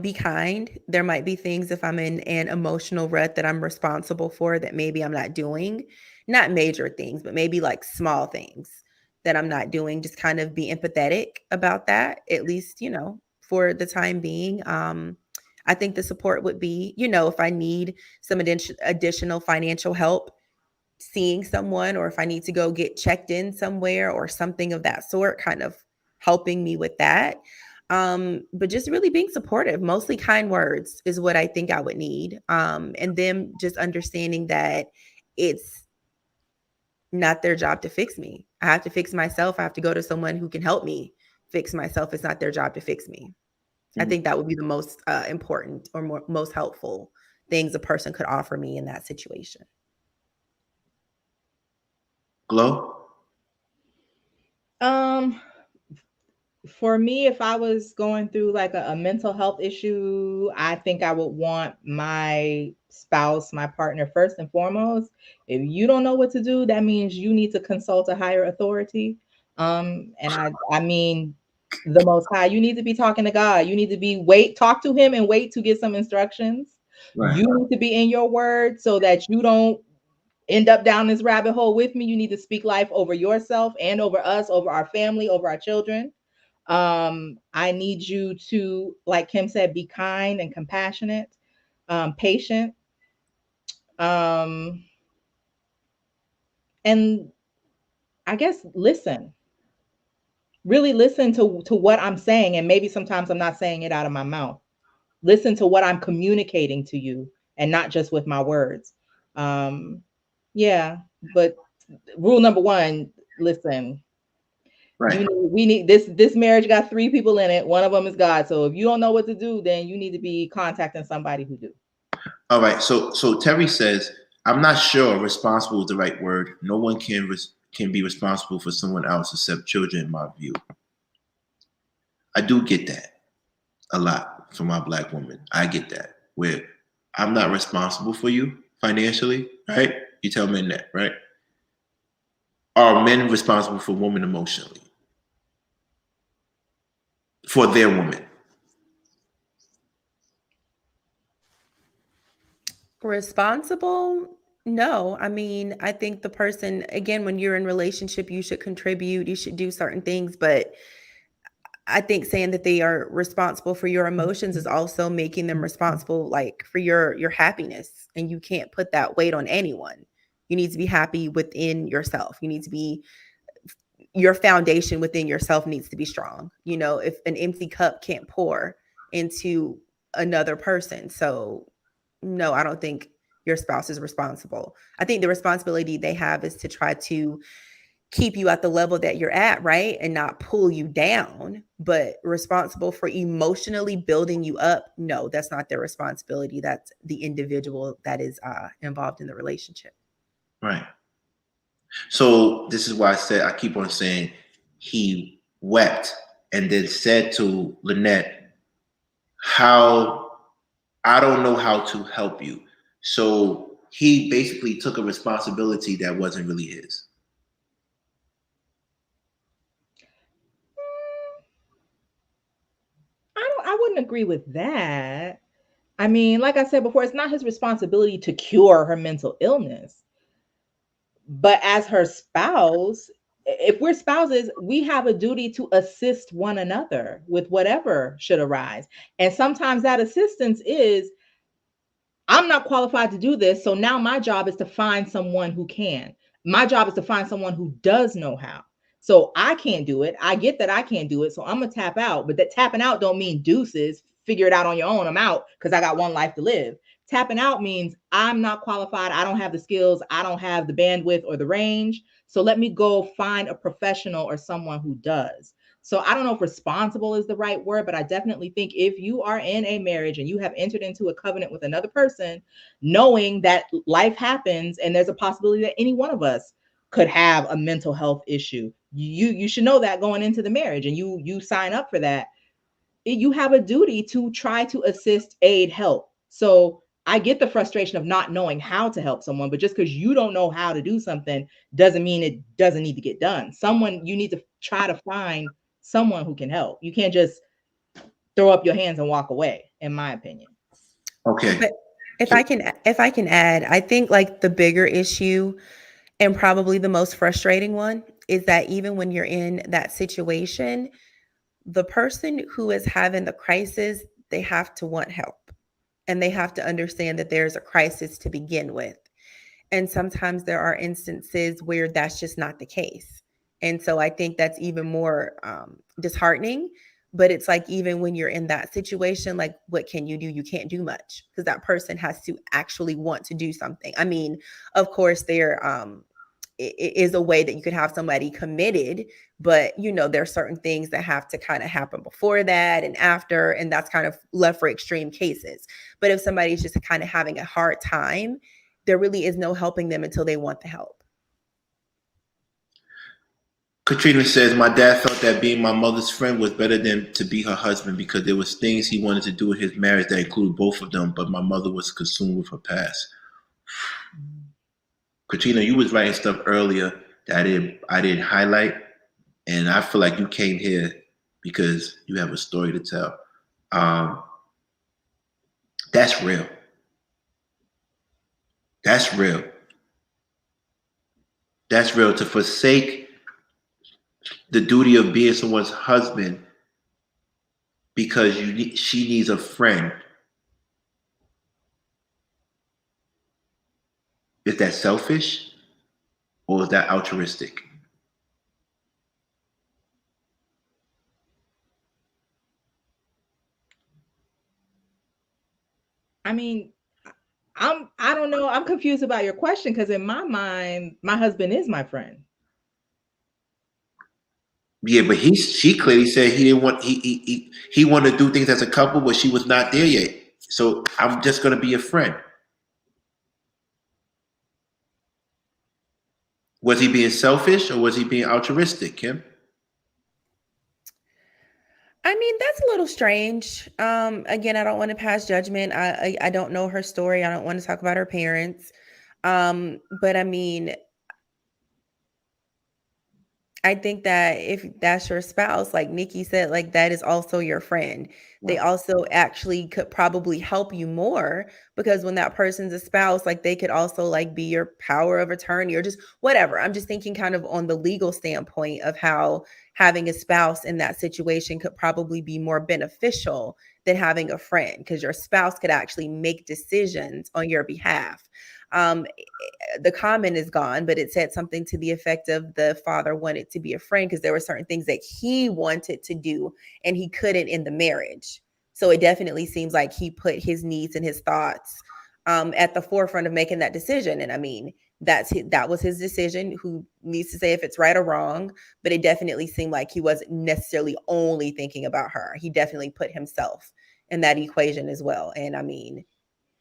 be kind. There might be things if I'm in an emotional rut that I'm responsible for that maybe I'm not doing. Not major things, but maybe like small things that I'm not doing. Just kind of be empathetic about that, at least, for the time being. I think the support would be, if I need some additional financial help seeing someone, or if I need to go get checked in somewhere or something of that sort, kind of helping me with that. But just really being supportive, mostly kind words is what I think I would need. And them just understanding that it's not their job to fix me. I have to fix myself. I have to go to someone who can help me fix myself. It's not their job to fix me. I think that would be the most important or most helpful things a person could offer me in that situation. Glow? For me, if I was going through like a mental health issue, I think I would want my spouse, my partner, first and foremost. If you don't know what to do, that means you need to consult a higher authority. And I mean the Most High. You need to be talking to God. You need to talk to Him and wait to get some instructions. Right. You need to be in your word so that you don't end up down this rabbit hole with me. You need to speak life over yourself and over us, over our family, over our children. I need you to, like Kim said, be kind and compassionate, patient, and I guess listen. Really listen to what I'm saying, and maybe sometimes I'm not saying it out of my mouth. Listen to what I'm communicating to you, and not just with my words. Yeah, but rule number one: listen. Right. We need this marriage got 3 people in it. One of them is God. So if you don't know what to do, then you need to be contacting somebody who do. All right. So Terry says, I'm not sure responsible is the right word. No one can be responsible for someone else except children, in my view. I do get that a lot from my Black woman. I get that, where I'm not responsible for you financially, right? You tell men that, right? Are men responsible for women emotionally? For their woman? Responsible? No. I mean, I think the person, again, when you're in relationship, you should contribute, you should do certain things, but I think saying that they are responsible for your emotions is also making them responsible like for your happiness, and you can't put that weight on anyone. You need to be happy within yourself. You need to be your foundation within yourself needs to be strong. If an empty cup can't pour into another person. So no, I don't think your spouse is responsible. I think the responsibility they have is to try to keep you at the level that you're at, right? And not pull you down, but responsible for emotionally building you up. No, that's not their responsibility. That's the individual that is involved in the relationship. Right. So this is why I keep on saying he wept and then said to Lynette, how I don't know how to help you. So he basically took a responsibility that wasn't really his. I wouldn't agree with that. I mean, like I said before, it's not his responsibility to cure her mental illness. But as her spouse, if we're spouses, we have a duty to assist one another with whatever should arise. And sometimes that assistance is, I'm not qualified to do this. So now my job is to find someone who can. My job is to find someone who does know how. So I can't do it. I get that I can't do it. So I'm gonna tap out. But that tapping out don't mean deuces. Figure it out on your own. I'm out because I got one life to live. Tapping out means I'm not qualified. I don't have the skills. I don't have the bandwidth or the range. So let me go find a professional or someone who does. So I don't know if responsible is the right word, but I definitely think if you are in a marriage and you have entered into a covenant with another person, knowing that life happens and there's a possibility that any one of us could have a mental health issue, you should know that going into the marriage, and you sign up for that. You have a duty to try to assist, aid, help. So I get the frustration of not knowing how to help someone, but just because you don't know how to do something doesn't mean it doesn't need to get done. You need to try to find someone who can help. You can't just throw up your hands and walk away, in my opinion. Okay. But if I can add, I think like the bigger issue and probably the most frustrating one is that even when you're in that situation, the person who is having the crisis, they have to want help, and they have to understand that there's a crisis to begin with. And sometimes there are instances where that's just not the case. And so I think that's even more disheartening. But it's like, even when you're in that situation, like, what can you do? You can't do much, because that person has to actually want to do something. I mean, of course, there is a way that you could have somebody committed, but there are certain things that have to kind of happen before that and after, and that's kind of left for extreme cases. But if somebody's just kind of having a hard time, there really is no helping them until they want the help. Katrina says, my dad felt that being my mother's friend was better than to be her husband because there was things he wanted to do in his marriage that included both of them, but my mother was consumed with her past. Katrina, you was writing stuff earlier that I didn't highlight, and I feel like you came here because you have a story to tell. That's real. That's real. That's real. To forsake the duty of being someone's husband because she needs a friend. Is that selfish or is that altruistic? I mean, I don't know. I'm confused about your question, because in my mind, my husband is my friend. Yeah, but she clearly said he didn't want he wanted to do things as a couple, but she was not there yet. So I'm just gonna be a friend. Was he being selfish or was he being altruistic, Kim? I mean, that's a little strange. Again, I don't want to pass judgment. I don't know her story. I don't want to talk about her parents. But I mean, I think that if that's your spouse, like Nikki said, like, that is also your friend. They also actually could probably help you more, because when that person's a spouse, like, they could also like be your power of attorney or just whatever. I'm just thinking kind of on the legal standpoint of how having a spouse in that situation could probably be more beneficial than having a friend, because your spouse could actually make decisions on your behalf. The comment is gone, but it said something to the effect of the father wanted to be a friend because there were certain things that he wanted to do and he couldn't in the marriage. So it definitely seems like he put his needs and his thoughts at the forefront of making that decision. And I mean, that was his decision. Who needs to say if it's right or wrong? But it definitely seemed like he wasn't necessarily only thinking about her. He definitely put himself in that equation as well. And I mean,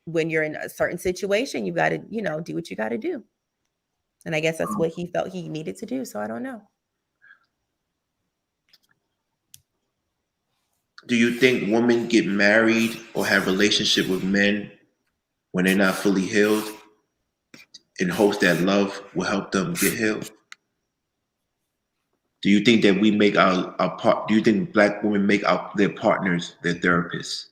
when you're in a certain situation, you got to, do what you got to do. And I guess that's what he felt he needed to do. So I don't know. Do you think women get married or have relationship with men when they're not fully healed in hopes that love will help them get healed? Do you think that we make our part? Do you think Black women make their partners their therapists?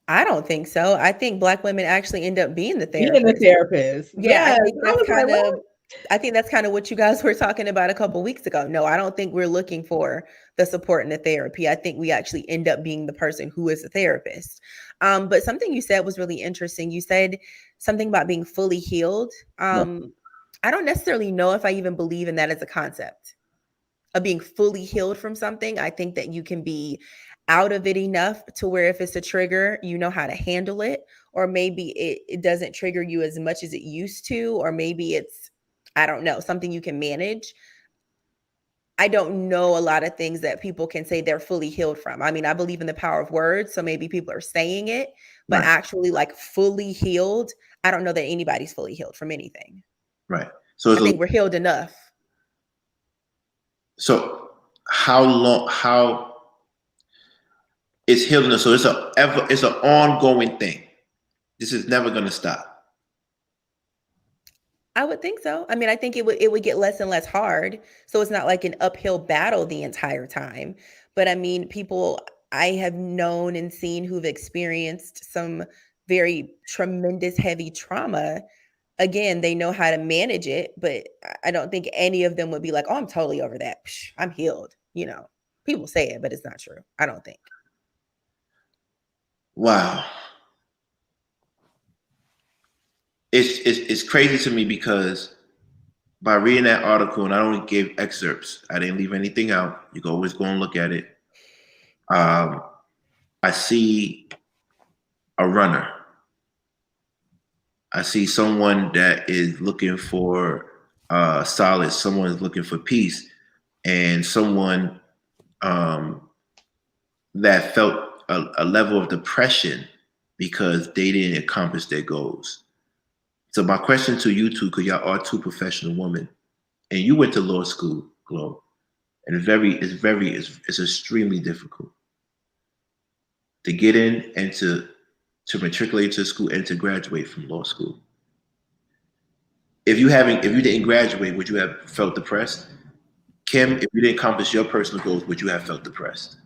I don't think so. I think Black women actually end up being the Being the therapist. therapist. Yeah, Yes. I think that's kind of what you guys were talking about a couple weeks ago. No, I don't think we're looking for the support and the therapy. I think we actually end up being the person who is a therapist. But something you said was really interesting. You said something about being fully healed. I don't necessarily know if I even believe in that as a concept of being fully healed from something. I think that you can be out of it enough to where if it's a trigger, you know how to handle it, or maybe it doesn't trigger you as much as it used to, or maybe it's, I don't know, something you can manage. I don't know a lot of things that people can say they're fully healed from. I mean, I believe in the power of words, so maybe people are saying it, but Right. actually like fully healed, I don't know that anybody's fully healed from anything. Right. So I think we're healed enough. So how it's healed enough? So it's an ongoing thing. This is never going to stop. I would think so. I mean, I think it would get less and less hard. So it's not like an uphill battle the entire time. But I mean, people I have known and seen who've experienced some very tremendous heavy trauma. Again, they know how to manage it, but I don't think any of them would be like, "Oh, I'm totally over that. Psh, I'm healed." You know, people say it, but it's not true. I don't think. Wow. It's crazy to me because by reading that article, and I only gave excerpts, I didn't leave anything out. You can always go and look at it. I see a runner. I see someone that is looking for solace. Someone is looking for peace, and someone that felt a level of depression because they didn't accomplish their goals. So my question to you two, because y'all are two professional women, and you went to law school, Glo, and it's extremely difficult to get in and to matriculate to school and to graduate from law school. If you didn't graduate, would you have felt depressed? Kim, if you didn't accomplish your personal goals, would you have felt depressed?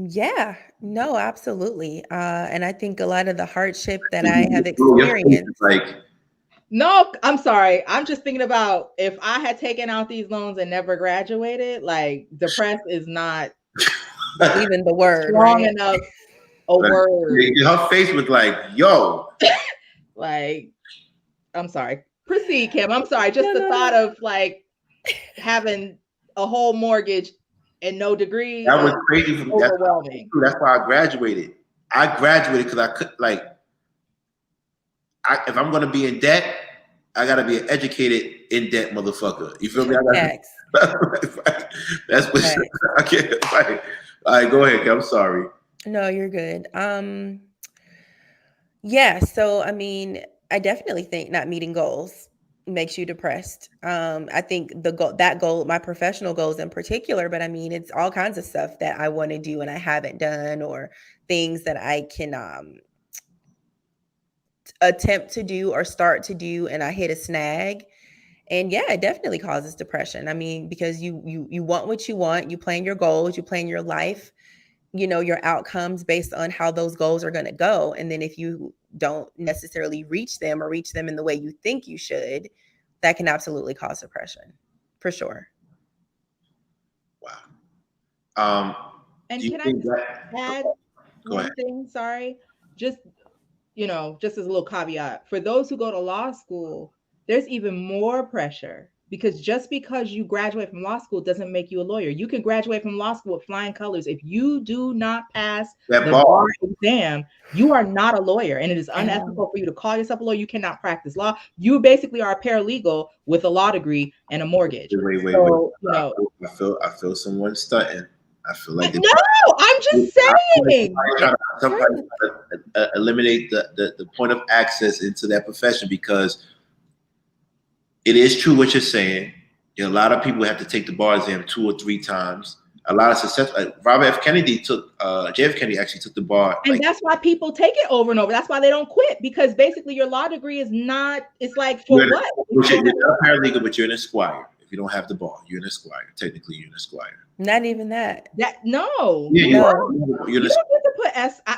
Yeah, no, absolutely. And I think a lot of the hardship that I have experienced. No, I'm sorry. I'm just thinking about if I had taken out these loans and never graduated, like depressed is not even the word strong right? enough a word. Her face was like, yo. Like, I'm sorry. Proceed, Kim. I'm sorry. Just the thought of like having a whole mortgage and no degree. That was crazy for me. Overwhelming. That's why I graduated. I graduated because I could if I'm gonna be in debt, I gotta be an educated in debt motherfucker. You feel me? That's what I can't. Right. All right, go ahead. I'm sorry. No, you're good. Yeah. So I mean, I definitely think not meeting goals makes you depressed. I think that goal, my professional goals in particular, but I mean, it's all kinds of stuff that I want to do and I haven't done, or things that I can attempt to do or start to do and I hit a snag. And yeah, it definitely causes depression. I mean, because you want what you want, you plan your goals, you plan your life, you know, your outcomes based on how those goals are going to go. And then if you don't necessarily reach them or reach them in the way you think you should, that can absolutely cause depression, for sure. Wow. And can I just add one thing? Sorry. Just, just as a little caveat, for those who go to law school, there's even more pressure, because just because you graduate from law school doesn't make you a lawyer. You can graduate from law school with flying colors. If you do not pass the bar exam, you are not a lawyer, and it is unethical for you to call yourself a lawyer. You cannot practice law. You basically are a paralegal with a law degree and a mortgage. Wait. I feel someone stunting. I feel like I'm just saying. Somebody eliminate the point of access into that profession, because it is true what you're saying. A lot of people have to take the bar exam 2 or 3 times. A lot of success. Robert F. Kennedy JF Kennedy actually took the bar. And that's why people take it over and over. That's why they don't quit, because basically your law degree is not, it's like, for what? You're not a paralegal, but you're an esquire. If you don't have the bar, you're an esquire. Technically, you're an esquire. Not even that. No. Yeah, you don't get to put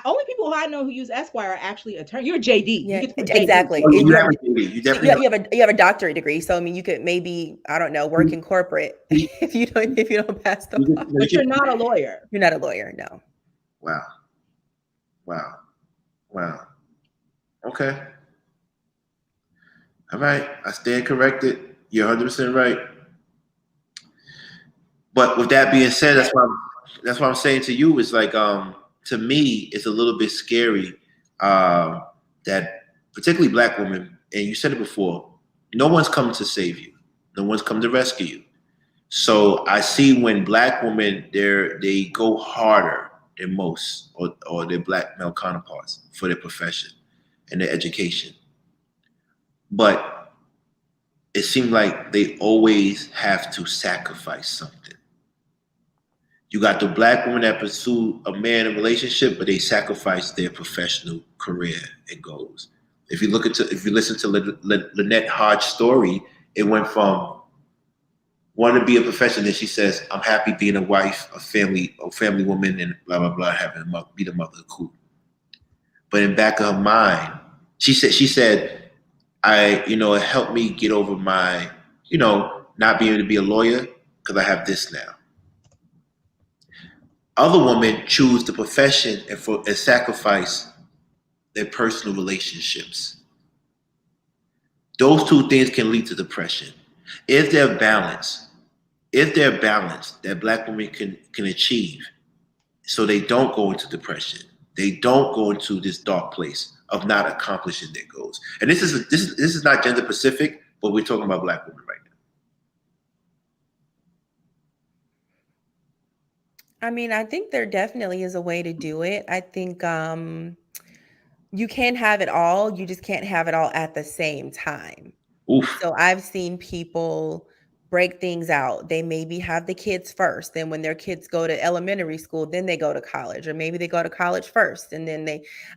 only people who I know who use esquire are actually attorney. You're a JD. Yeah, you get to put exactly. JD. You have a doctorate degree, so I mean, you could maybe, I don't know, work in corporate if you don't pass the bar. But you're not a lawyer. You're not a lawyer. No. Wow. Okay. All right. I stand corrected. You're 100% right. But with that being said, that's what I'm saying to you. Is like, to me, it's a little bit scary that particularly Black women, and you said it before, no one's coming to save you. No one's come to rescue you. So I see when black women, they go harder than most, or their black male counterparts for their profession and their education. But it seems like they always have to sacrifice something. You got the black women that pursue a man in a relationship, but they sacrifice their professional career and goals. If you listen to Lynette Hodge's story, it went from wanting to be a professional, then she says, "I'm happy being a wife, a family woman, and blah blah blah, having be the mother of Kourt." But in back of her mind, she said, it helped me get over my, not being able to be a lawyer because I have this now. Other women choose the profession and sacrifice their personal relationships. Those two things can lead to depression. If they're balanced, that black women can achieve, so they don't go into depression. They don't go into this dark place of not accomplishing their goals. And this is not gender specific, but we're talking about black women right now. I mean, I think there definitely is a way to do it. I think you can have it all. You just can't have it all at the same time. Oof. So I've seen people break things out. They maybe have the kids first. Then when their kids go to elementary school, then they go to college, or maybe they go to college first. And then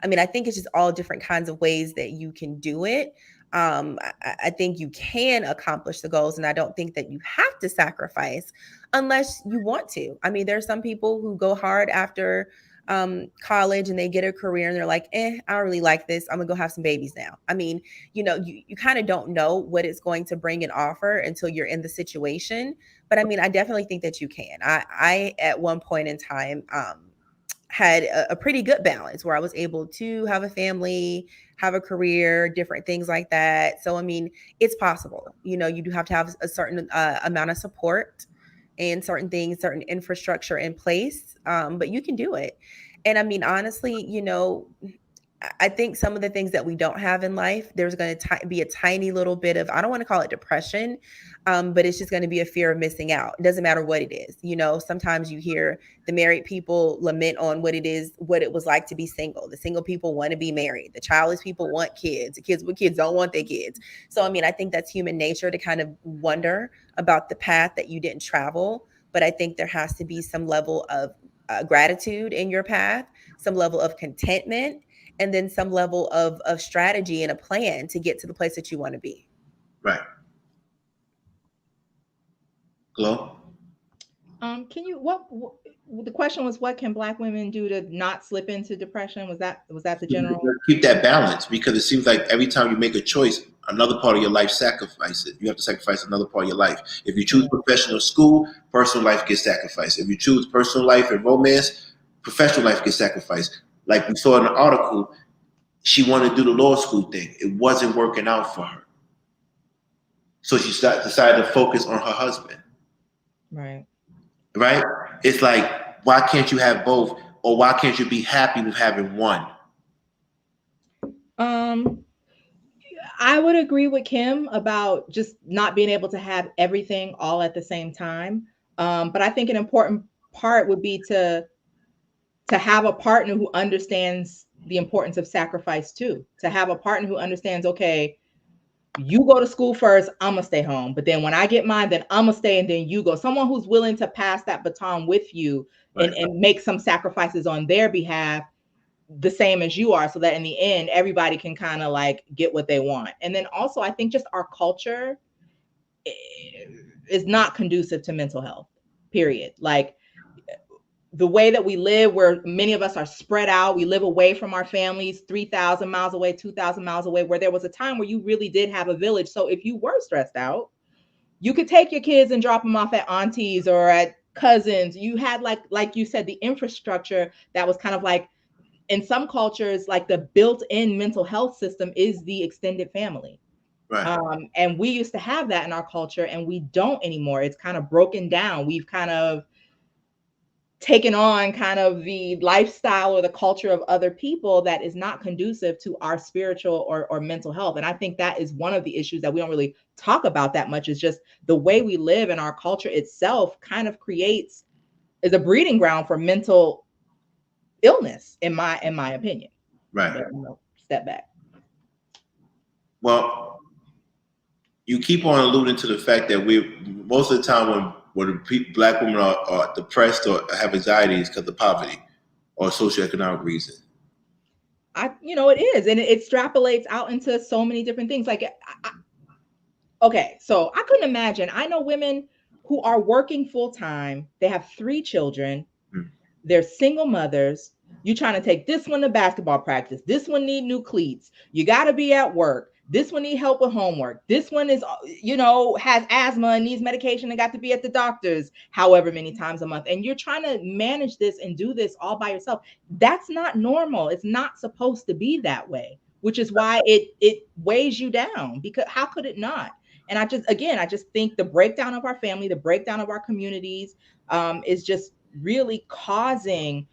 I think it's just all different kinds of ways that you can do it. I think you can accomplish the goals, and I don't think that you have to sacrifice unless you want to. I mean, there are some people who go hard after college and they get a career and they're like, I don't really like this. I'm gonna go have some babies now. I mean, you kind of don't know what it's going to bring and offer until you're in the situation. But I mean, I definitely think that you can. I at one point in time had a pretty good balance where I was able to have a family, have a career, different things like that. So, I mean, it's possible. You do have to have a certain amount of support and certain things, certain infrastructure in place, but you can do it. And I mean, honestly, I think some of the things that we don't have in life, there's going to be a tiny little bit of, I don't want to call it depression, but it's just going to be a fear of missing out. It doesn't matter what it is. Sometimes you hear the married people lament on what it was like to be single. The single people want to be married. The childless people want kids. The kids with kids don't want their kids. So, I mean, I think that's human nature to kind of wonder about the path that you didn't travel. But I think there has to be some level of gratitude in your path, some level of contentment, and then some level of strategy and a plan to get to the place that you want to be. Right. Glow? The question was, what can black women do to not slip into depression? Was that the general? Keep that balance, because it seems like every time you make a choice, another part of your life sacrifice it. You have to sacrifice another part of your life. If you choose professional school, personal life gets sacrificed. If you choose personal life and romance, professional life gets sacrificed. Like we saw in the article, she wanted to do the law school thing. It wasn't working out for her. So she decided to focus on her husband. Right. Right? It's like, why can't you have both? Or why can't you be happy with having one? I would agree with Kim about just not being able to have everything all at the same time. But I think an important part would be to have a partner who understands the importance of sacrifice too. To have a partner who understands, okay, you go to school first, I'm gonna stay home. But then when I get mine, then I'm gonna stay and then you go. Someone who's willing to pass that baton with you, right, and make some sacrifices on their behalf, the same as you are, so that in the end, everybody can kind of like get what they want. And then also, I think just our culture is not conducive to mental health, period. Like, the way that we live, where many of us are spread out, we live away from our families, 3,000 miles away, 2,000 miles away, where there was a time where you really did have a village. So if you were stressed out, you could take your kids and drop them off at aunties or at cousins. You had, like you said, the infrastructure that was kind of like, in some cultures, like the built-in mental health system is the extended family. Right. And we used to have that in our culture, and we don't anymore. It's kind of broken down. We've kind of taking on kind of the lifestyle or the culture of other people that is not conducive to our spiritual or mental health. And I think that is one of the issues that we don't really talk about that much, is just the way we live, and our culture itself kind of is a breeding ground for mental illness, in my opinion. Right. But, step back. Well, you keep on alluding to the fact that most of the time when Black women are depressed or have anxiety, is because of poverty or socioeconomic reason. It is, and it extrapolates out into so many different things. Like, okay, so I couldn't imagine. I know women who are working full time. They have 3 children. They're single mothers. You trying to take this one to basketball practice. This one need new cleats. You got to be at work. This one need help with homework. This one is, has asthma and needs medication and got to be at the doctor's however many times a month. And you're trying to manage this and do this all by yourself. That's not normal. It's not supposed to be that way, which is why it weighs you down, because how could it not? And I just think the breakdown of our family, the breakdown of our communities, is just really causing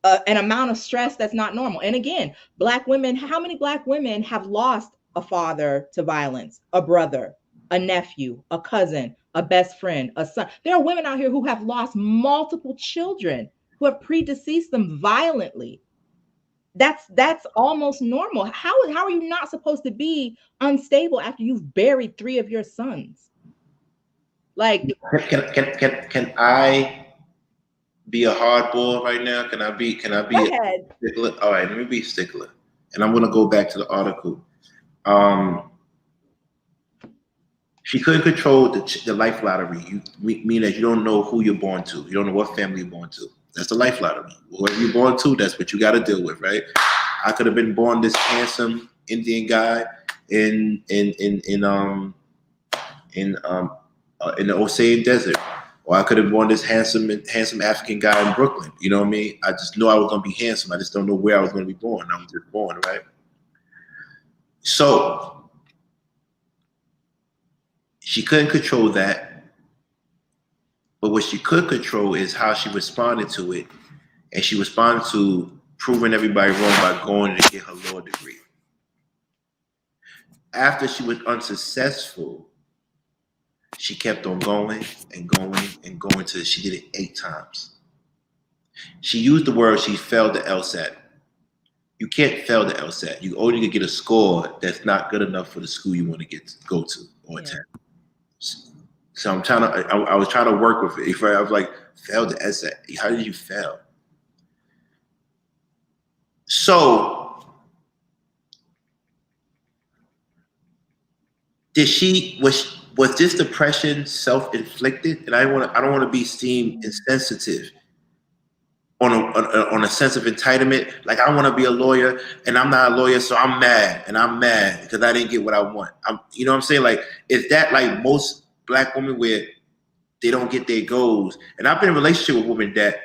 an amount of stress that's not normal. And again, Black women, how many Black women have lost a father to violence, a brother, a nephew, a cousin, a best friend, a son? There are women out here who have lost multiple children, who have predeceased them violently. That's almost normal. How are you not supposed to be unstable after you've buried 3 of your sons? Like, can I be a hardball right now? Can I be go ahead. a stickler? All right, let me be a stickler. And I'm gonna go back to the article. She couldn't control the life lottery. Mean that you don't know who you're born to. You don't know what family you're born to. That's the life lottery. Whoever you're born to, that's what you got to deal with, right? I could have been born this handsome Indian guy in the Ocean Desert, or I could have born this handsome African guy in Brooklyn. You know what I mean? I just know I was gonna be handsome. I just don't know where I was gonna be born. I was just born, right? So she couldn't control that. But what she could control is how she responded to it. And she responded to proving everybody wrong by going to get her law degree. After she was unsuccessful, she kept on going and going and going till she did it 8 times. She used the word she failed the LSAT. You can't fail the LSAT. You only can get a score that's not good enough for the school you want to go to or attend. So I was trying to work with it. I was like, fail the essay. How did you fail? So was this depression self-inflicted? And I don't want to be seen insensitive on a sense of entitlement. Like, I want to be a lawyer and I'm not a lawyer, so I'm mad because I didn't get what I want. You know what I'm saying? Like, is that like most Black women where they don't get their goals? And I've been in a relationship with women that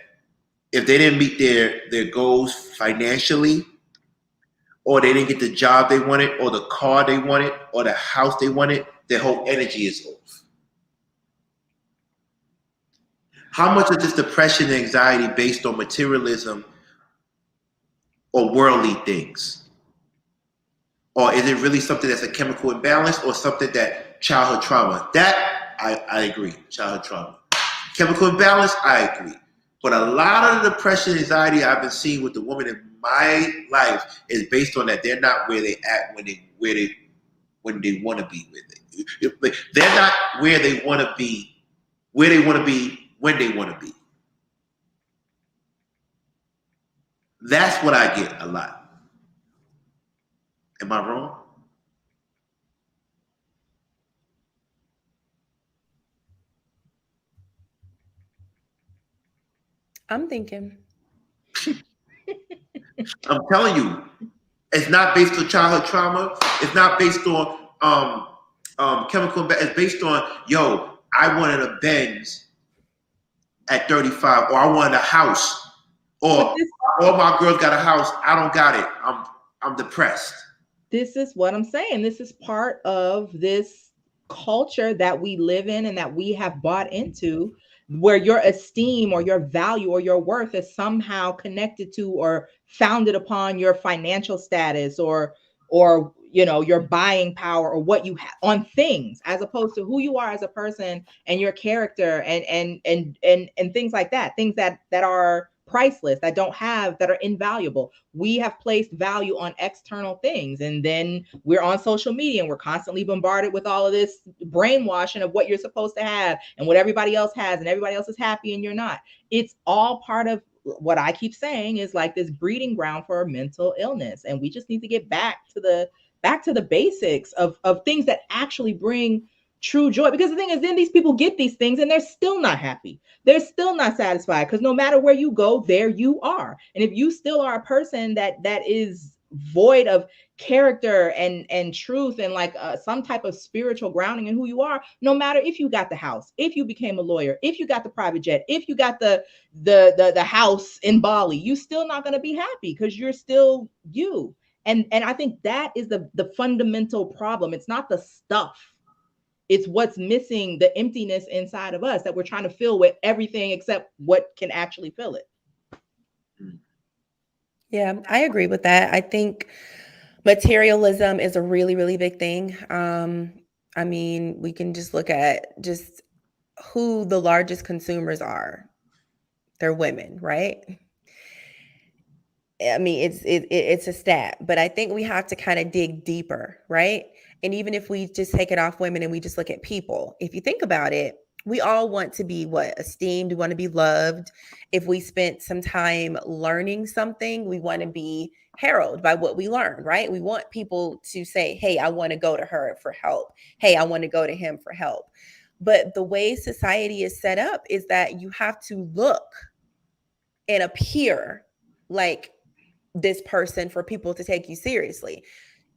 if they didn't meet their goals financially, or they didn't get the job they wanted, or the car they wanted, or the house they wanted, their whole energy is off. How much is this depression and anxiety based on materialism or worldly things? Or is it really something that's a chemical imbalance, or something that childhood trauma? That I agree, childhood trauma. Chemical imbalance, I agree. But a lot of the depression and anxiety I've been seeing with the women in my life is based on that they're not where they at when they want to be with it. They're not where they want to be, when they want to be. That's what I get a lot. Am I wrong? I'm thinking. I'm telling you, it's not based on childhood trauma. It's not based on chemical. It's based on, I wanted a Benz at 35, or I wanted a house, or all my girls got a house. I don't got it. I'm depressed. This is what I'm saying. This is part of this culture that we live in and that we have bought into, where your esteem or your value or your worth is somehow connected to or founded upon your financial status or your buying power or what you have on things, as opposed to who you are as a person and your character and things like that, things that are priceless, that are invaluable. We have placed value on external things, and then we're on social media and we're constantly bombarded with all of this brainwashing of what you're supposed to have and what everybody else has, and everybody else is happy and you're not. It's all part of what I keep saying is like this breeding ground for mental illness, and we just need to get back to the basics of things that actually bring true joy. Because the thing is, then these people get these things and they're still not happy. They're still not satisfied, because no matter where you go, there you are. And if you still are a person that is void of character and truth and like some type of spiritual grounding in who you are, no matter if you got the house, if you became a lawyer, if you got the private jet, if you got the house in Bali, you still not going to be happy, because you're still you. And I think that is the fundamental problem. It's not the stuff. It's what's missing, the emptiness inside of us that we're trying to fill with everything except what can actually fill it. Yeah, I agree with that. I think materialism is a really, really big thing. I mean, we can just look at just who the largest consumers are. They're women, right? I mean, it's a stat, but I think we have to kind of dig deeper, right? And even if we just take it off women and we just look at people, if you think about it, we all want to be esteemed. We want to be loved. If we spent some time learning something, we want to be heralded by what we learned, right? We want people to say, hey, I want to go to her for help. Hey, I want to go to him for help. But the way society is set up is that you have to look and appear like this person for people to take you seriously.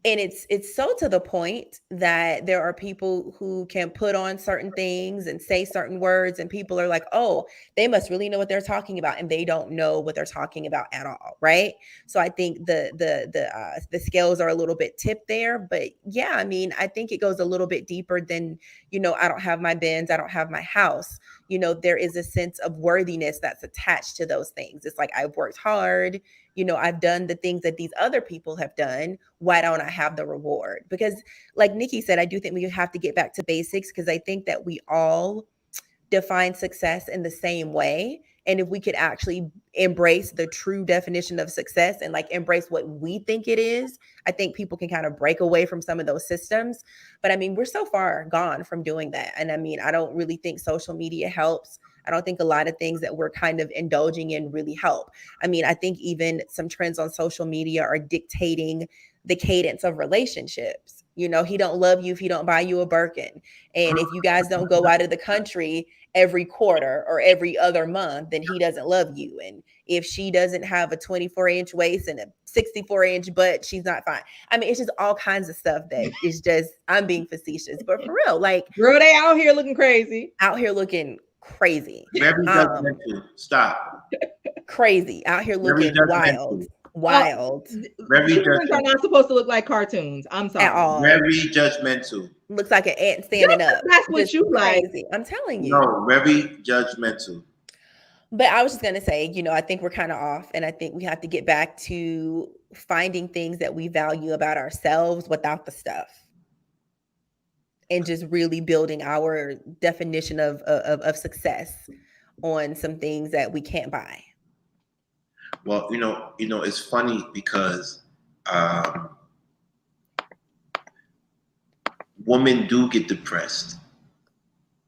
And it's so to the point that there are people who can put on certain things and say certain words, and people are like, oh, they must really know what they're talking about, and they don't know what they're talking about at all, right? So I think the scales are a little bit tipped there. But yeah, I mean, I think it goes a little bit deeper than, I don't have my Benz, I don't have my house. There is a sense of worthiness that's attached to those things. It's like, I've worked hard, I've done the things that these other people have done. Why don't I have the reward? Because like Nikki said, I do think we have to get back to basics, because I think that we all define success in the same way. And if we could actually embrace the true definition of success and like embrace what we think it is, I think people can kind of break away from some of those systems. But I mean, we're so far gone from doing that. And I mean, I don't really think social media helps. I don't think a lot of things that we're kind of indulging in really help. I mean, I think even some trends on social media are dictating the cadence of relationships. He don't love you if he don't buy you a Birkin. And if you guys don't go out of the country every quarter or every other month, then he doesn't love you. And if she doesn't have a 24-inch waist and a 64-inch butt, she's not fine. I mean, it's just all kinds of stuff that is just, I'm being facetious, but for real, like, girl, they out here looking crazy. Crazy. Very judgmental. Stop. Crazy. Out here looking wild. Very judgmental. Are not supposed to look like cartoons. I'm sorry. At all. Very judgmental. Looks like an ant standing up. That's what you like. I'm telling you. No, very judgmental. But I was just going to say, I think we're kind of off, and I think we have to get back to finding things that we value about ourselves without the stuff. And just really building our definition of success on some things that we can't buy. Well, it's funny because women do get depressed.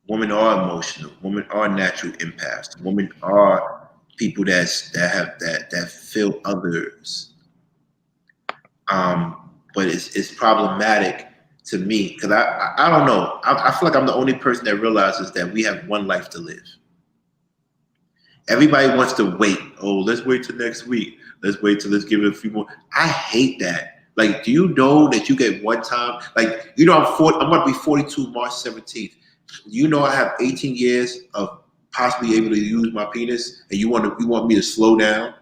Women are emotional. Women are natural empaths. Women are people that feel others. But it's problematic to me, because I don't know. I feel like I'm the only person that realizes that we have one life to live. Everybody wants to wait. Oh, let's wait till next week. Let's give it a few more. I hate that. Like, do you know that you get one time? Like, I'm going to be 42 March 17th. I have 18 years of possibly able to use my penis, and you want me to slow down?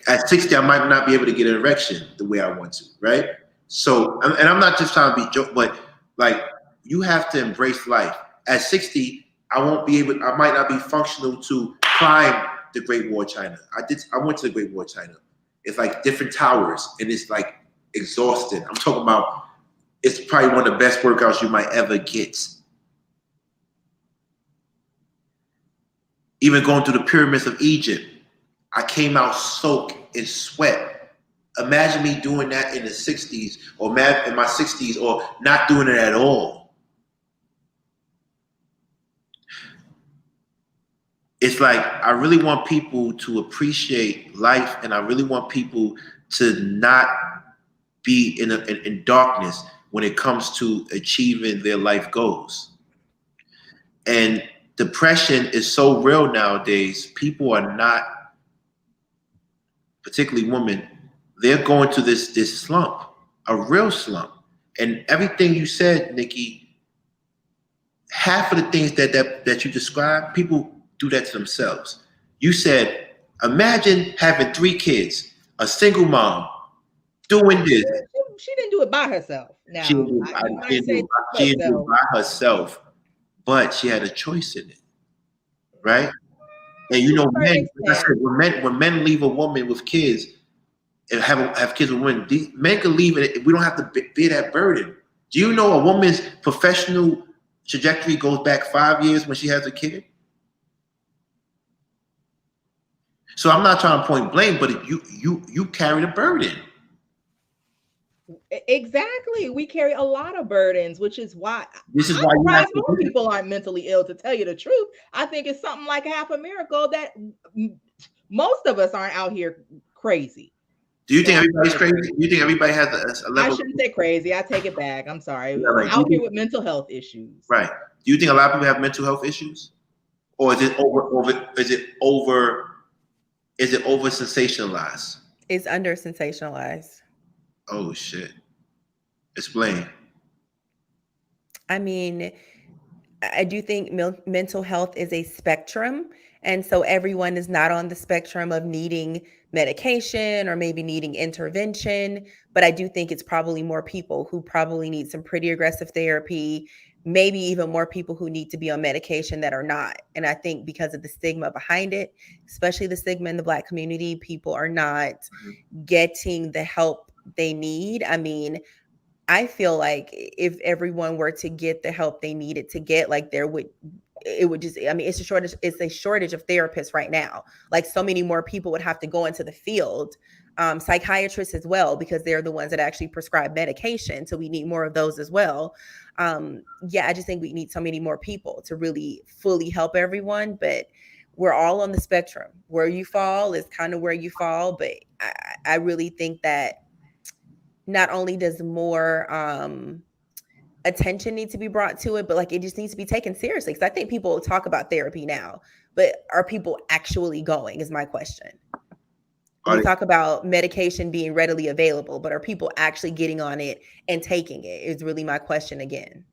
At 60, I might not be able to get an erection the way I want to, right? So, and I'm not just trying to be joke, but like, you have to embrace life. At 60, I might not be functional to climb the Great Wall of China. I went to the Great Wall of China. It's like different towers, and it's like exhausting. I'm talking about, it's probably one of the best workouts you might ever get. Even going through the pyramids of Egypt, I came out soaked in sweat. Imagine me doing that in the 60s or in my 60s or not doing it at all. It's like, I really want people to appreciate life, and I really want people to not be in darkness when it comes to achieving their life goals. And depression is so real nowadays. People are not, particularly women, they're going to this slump, a real slump. And everything you said, Nikki, half of the things that you described, people do that to themselves. You said, imagine having 3 kids, a single mom, doing this. She didn't do it by herself. Now, She didn't do it by herself, but she had a choice in it, right? And you know, men, like I said, when men leave a woman with kids and have kids with women, men can leave it. We don't have to bear that burden. Do you know a woman's professional trajectory goes back 5 years when she has a kid? So I'm not trying to point blame, but you carry the burden. Exactly. We carry a lot of burdens, which is why this is why you have to most people aren't mentally ill, to tell you the truth. I think it's something like half a miracle that most of us aren't out here crazy. Do you think everybody's crazy? Do you think everybody has a level? I shouldn't say crazy. I take it back. I'm sorry. Yeah, out here with mental health issues. Right. Do you think a lot of people have mental health issues? Or is it over sensationalized? It's under sensationalized. Oh shit. Explain. I mean, I do think mental health is a spectrum. And so everyone is not on the spectrum of needing medication or maybe needing intervention. But I do think it's probably more people who probably need some pretty aggressive therapy, maybe even more people who need to be on medication that are not. And I think because of the stigma behind it, especially the stigma in the Black community, people are not getting the help they need. I mean, I feel like if everyone were to get the help they needed to get, like it's a shortage of therapists right now. Like, so many more people would have to go into the field, psychiatrists as well, because they're the ones that actually prescribe medication. So we need more of those as well. I just think we need so many more people to really fully help everyone, but we're all on the spectrum. Where you fall is kind of where you fall. But I really think that not only does more attention need to be brought to it, but like, it just needs to be taken seriously. Because I think people talk about therapy now, but are people actually going, is my question. We talk about medication being readily available, but are people actually getting on it and taking it, is really my question again.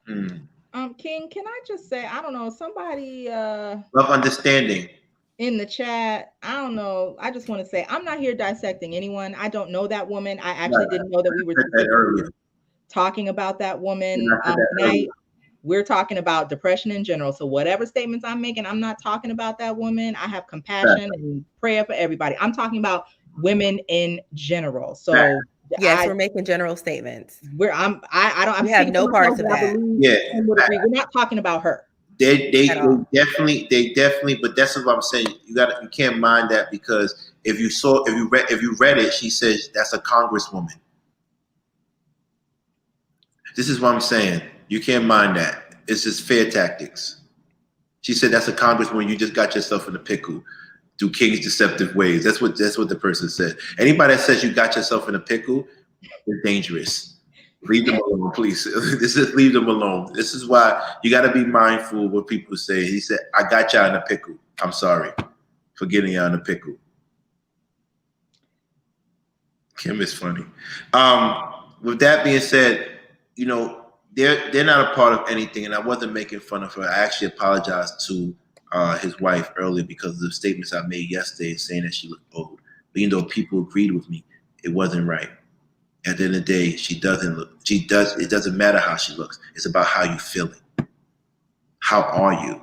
King, can I just say, I don't know, somebody love understanding in the chat, I don't know, I just want to say, I'm not here dissecting anyone. I don't know that woman. I actually didn't know that we were talking about that woman tonight. We're talking about depression in general. So whatever statements I'm making, I'm not talking about that woman. I have compassion and prayer for everybody. I'm talking about women in general. So yes, we're making general statements. I have no parts of that. We're not talking about her. They definitely, but that's what I'm saying. You can't mind that, because if you read it, she says that's a congresswoman. This is what I'm saying. You can't mind that. It's just fair tactics. She said that's a congresswoman. You just got yourself in a pickle through King's deceptive ways. That's what the person said. Anybody that says you got yourself in a pickle is dangerous. Leave them alone, please. Leave them alone. This is why you got to be mindful of what people say. He said, I got y'all in a pickle. I'm sorry for getting y'all in a pickle. Kim is funny. With that being said, you know, they're not a part of anything, and I wasn't making fun of her. I actually apologized to his wife earlier because of the statements I made yesterday saying that she looked old. But even though people agreed with me, it wasn't right. At the end of the day, she doesn't look. It doesn't matter how she looks. It's about how you feeling. How are you?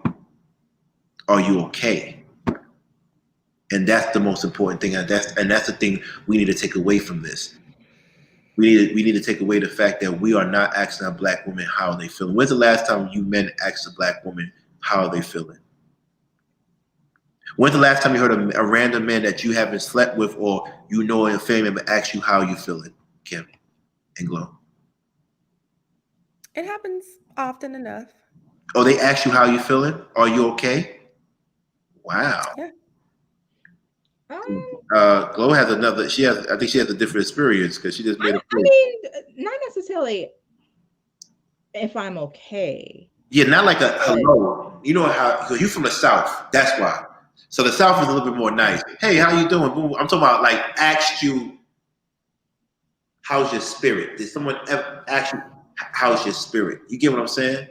Are you okay? And that's the most important thing. And that's the thing we need to take away from this. We need to take away the fact that we are not asking our black women how they feeling. When's the last time you men asked a black woman how are they feeling? When's the last time you heard a random man that you haven't slept with or you know in a family member ask you how you feeling, Kim and Glow? It happens often enough. Oh, they ask you how you feeling? Are you okay? Wow. Yeah. Glow has another. I think she has a different experience because she just made a. I mean, not necessarily if I'm okay. Yeah, not like a hello. You know how? Because you from the South. That's why. So the South is a little bit more nice. Hey, how you doing? I'm talking about like asked you, how's your spirit? Did someone ever ask you, how's your spirit? You get what I'm saying?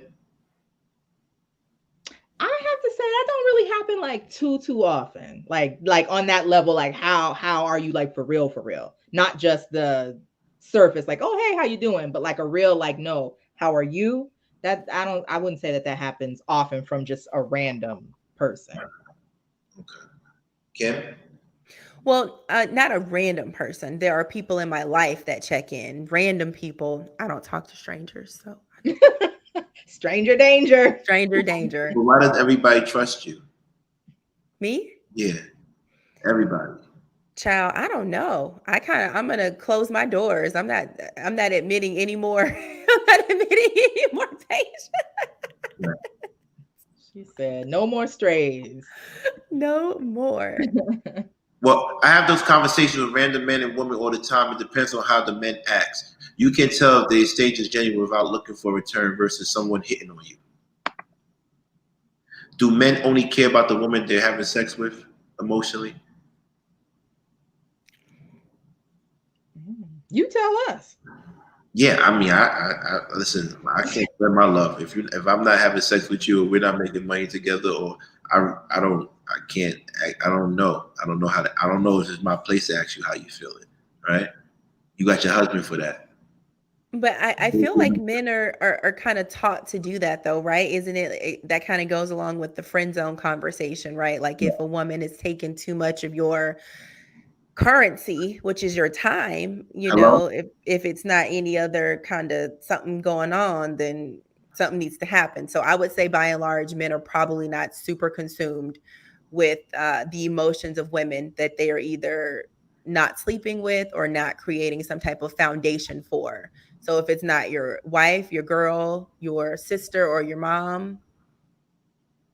I have to say that don't really happen like too often. Like on that level, like how are you like for real? Not just the surface, like, oh hey, how you doing? But like a real like, no, how are you? That I wouldn't say that happens often from just a random person. Okay. Kim? Well, not a random person. There are people in my life that check in. Random people. I don't talk to strangers, so Stranger danger. stranger danger. But why does everybody trust you? Me? Yeah, everybody. Child, I don't know. I'm gonna close my doors. I'm not admitting any more. I'm not admitting any more patients. Right. She said, no more strays. No more. Well, I have those conversations with random men and women all the time. It depends on how the men act. You can tell if they stage is genuine without looking for a return versus someone hitting on you. Do men only care about the woman they're having sex with emotionally? You tell us. Yeah, I mean, I listen. I can't spread my love if I'm not having sex with you, or we're not making money together, or I don't know. I don't know how to. I don't know if it's my place to ask you how you feel it. Right? You got your husband for that. But I feel like men are kind of taught to do that though, right? Isn't it that kind of goes along with the friend zone conversation, right? Like if a woman is taking too much of your currency, which is your time, Hello? if it's not any other kind of something going on, then something needs to happen. So I would say by and large, men are probably not super consumed with the emotions of women that they are either not sleeping with or not creating some type of foundation for. So if it's not your wife, your girl, your sister, or your mom,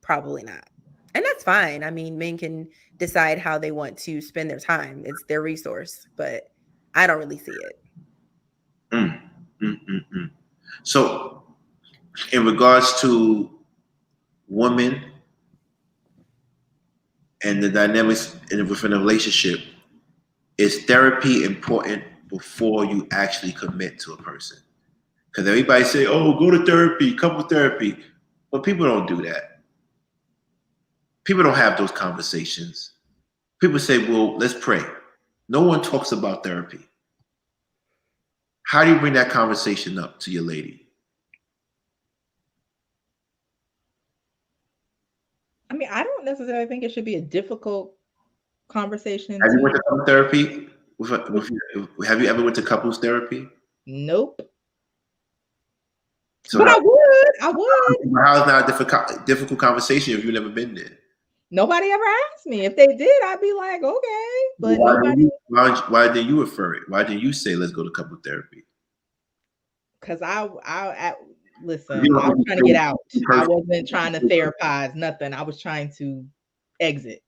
probably not. And that's fine. I mean, men can decide how they want to spend their time. It's their resource, but I don't really see it. So, in regards to women and the dynamics within a relationship, is therapy important before you actually commit to a person? Because everybody say, "Oh, go to therapy, couple therapy," but people don't do that. People don't have those conversations. People say, "Well, let's pray." No one talks about therapy. How do you bring that conversation up to your lady? I mean, I don't necessarily think it should be a difficult conversation. Have you went to couple therapy? Have you ever went to couples therapy? Nope. So but I would. How is that a difficult conversation if you've never been there? Nobody ever asked me. If they did, I'd be like, okay. But Why did you refer it? Why didn't you say let's go to couple therapy? Because listen, I was trying to get out. I wasn't trying to therapize nothing. I was trying to exit.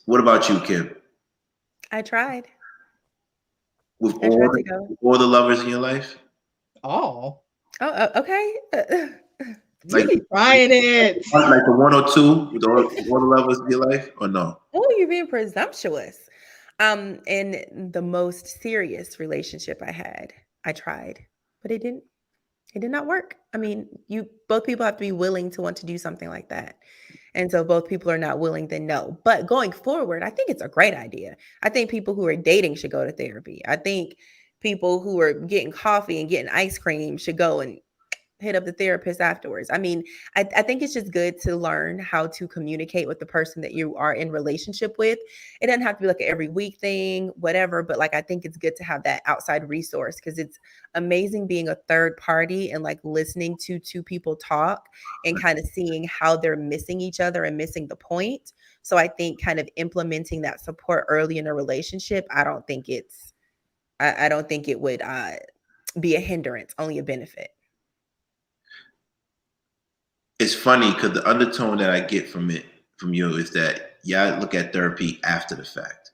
What about you, Kim? I tried. With all the lovers in your life? All. Oh, okay. Like trying it. Like the one or two with all the lovers in your life, or no? Oh, you're being presumptuous. In the most serious relationship I had, I tried, but it did not work. I mean, both people have to be willing to want to do something like that. And so both people are not willing, then no. But going forward, I think it's a great idea. I think people who are dating should go to therapy. I think people who are getting coffee and getting ice cream should go and hit up the therapist afterwards. I mean, I think it's just good to learn how to communicate with the person that you are in relationship with. It doesn't have to be like an every week thing, whatever, but like I think it's good to have that outside resource, because it's amazing being a third party and like listening to two people talk and kind of seeing how they're missing each other and missing the point. So I think kind of implementing that support early in a relationship, I don't think it would be a hindrance, only a benefit. It's funny because the undertone that I get from you is that y'all look at therapy after the fact,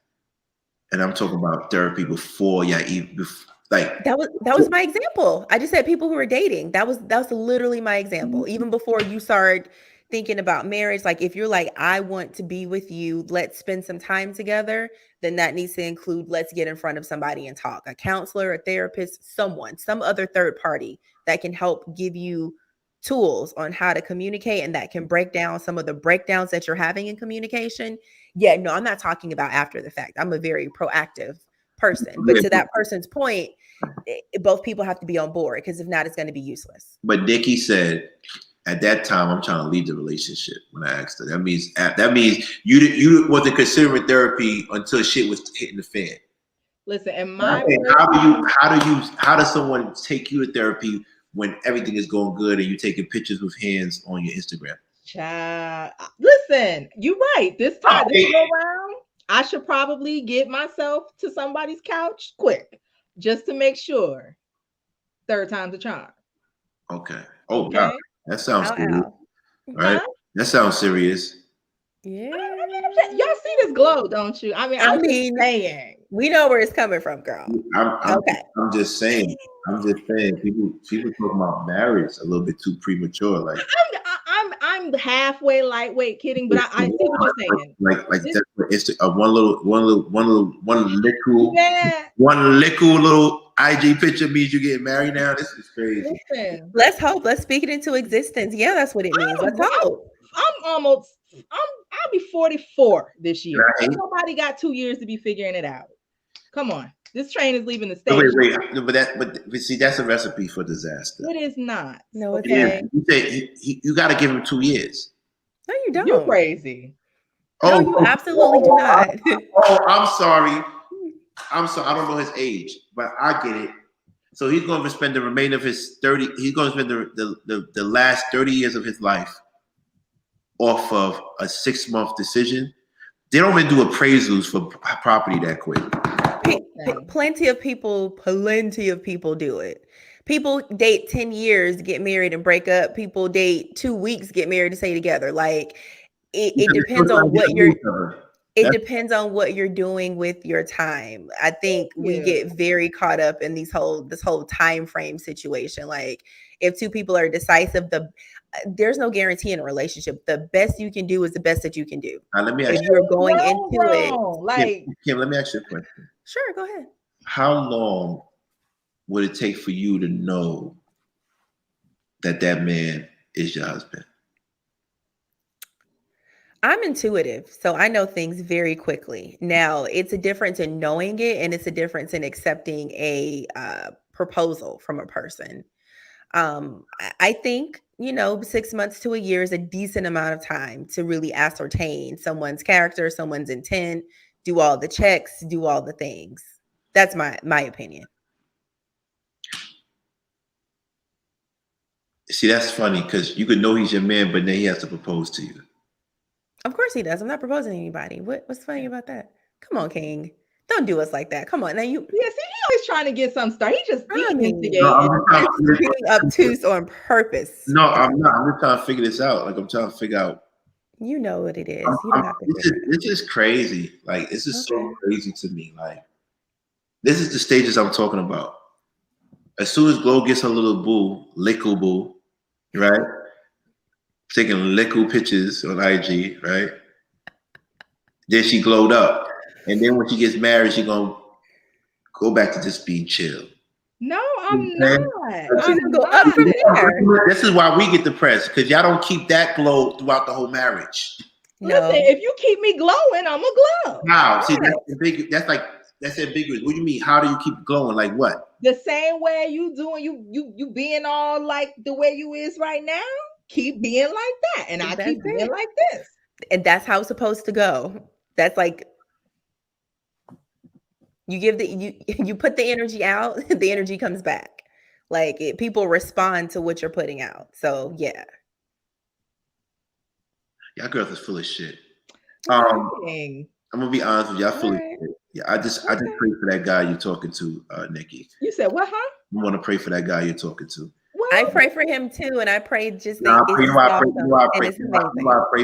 and I'm talking about therapy before y'all even like that was my example. I just said people who are dating. That was literally my example. Even before you start thinking about marriage, like if you're like, I want to be with you, let's spend some time together, then that needs to include, let's get in front of somebody and talk. A counselor, a therapist, some other third party that can help give you tools on how to communicate and that can break down some of the breakdowns that you're having in communication. Yeah, no, I'm not talking about after the fact. I'm a very proactive person. But to that person's point, both people have to be on board, because if not, it's going to be useless. But Nikki said, at that time, I'm trying to leave the relationship. When I asked her, that means you wasn't considering therapy until shit was hitting the fan. Listen, and my how does someone take you to therapy when everything is going good and you taking pictures with hands on your Instagram? Child, listen, you're right. This time, this go around, I should probably get myself to somebody's couch quick, just to make sure. Third time's a charm. Okay. Oh, okay. God. That sounds serious. Right? Huh? That sounds serious. Yeah. Y'all see this glow, don't you? I mean, I'm just saying. We know where it's coming from, girl. I'm just saying. People talk about marriage a little bit too premature. Like I'm halfway lightweight kidding, but I see what you're saying. Like it's one little IG picture means you getting married now. This is crazy. Listen, let's hope. Let's speak it into existence. Yeah, that's what it means. Let's hope. I'll be 44 this year. Right. Nobody got 2 years to be figuring it out. Come on. This train is leaving the station. But see, that's a recipe for disaster. It is not. No, it's not. You got to give him 2 years. No, you don't. You're crazy. No, you absolutely do not. I'm sorry. I don't know his age, but I get it. So he's going to spend the remainder of his 30. He's going to spend the last 30 years of his life off of a 6-month decision. They don't even do appraisals for property that quick. Plenty of people do it. People date 10 years, get married and break up. People date 2 weeks, get married and stay together. Like it depends on what depends on what you're doing with your time. I think we get very caught up in this whole time frame situation. Like if two people are decisive, there's no guarantee in a relationship. The best you can do is the best that you can do. Let me ask if you're going into it. Like Kim, let me ask you a question. Sure, go ahead. How long would it take for you to know that man is your husband? I'm intuitive, so I know things very quickly. Now, it's a difference in knowing it, and it's a difference in accepting a proposal from a person. I think, 6 months to a year is a decent amount of time to really ascertain someone's character, someone's intent, do all the checks, do all the things. That's my opinion. See, that's funny because you could know he's your man, but then he has to propose to you. Of course he does. I'm not proposing to anybody. What's funny about that? Come on, King. Don't do us like that. Come on. Now see, he always trying to get some started. He just instigating. Being obtuse on purpose. No, I'm not. I'm just trying to figure this out. Like I'm trying to figure out. You know what it is. You don't have to This is crazy. Like this is so crazy to me. Like this is the stages I'm talking about. As soon as Glow gets her little boo, lickle boo, right? Taking lickle pictures on IG, right? Then she glowed up. And then when she gets married, she's going to go back to just being chill. No, I'm not. She's going to go up from there. This is why we get depressed, because y'all don't keep that glow throughout the whole marriage. No. Listen, if you keep me glowing, I'm going to glow. Wow. See, that's like That's ambiguous. What do you mean? How do you keep glowing? Like what? The same way you doing, you being all like the way you is right now. Keep being like that, and I keep being like this. And that's how it's supposed to go. That's like you give you put the energy out, the energy comes back. Like people respond to what you're putting out. So yeah. Y'all girls is full of shit. I'm gonna be honest with you. Y'all full of shit. Yeah, I just pray for that guy you're talking to, Nikki. You said what, huh? I want to pray for that guy you're talking to. What? I pray for him too, and I pray just I pray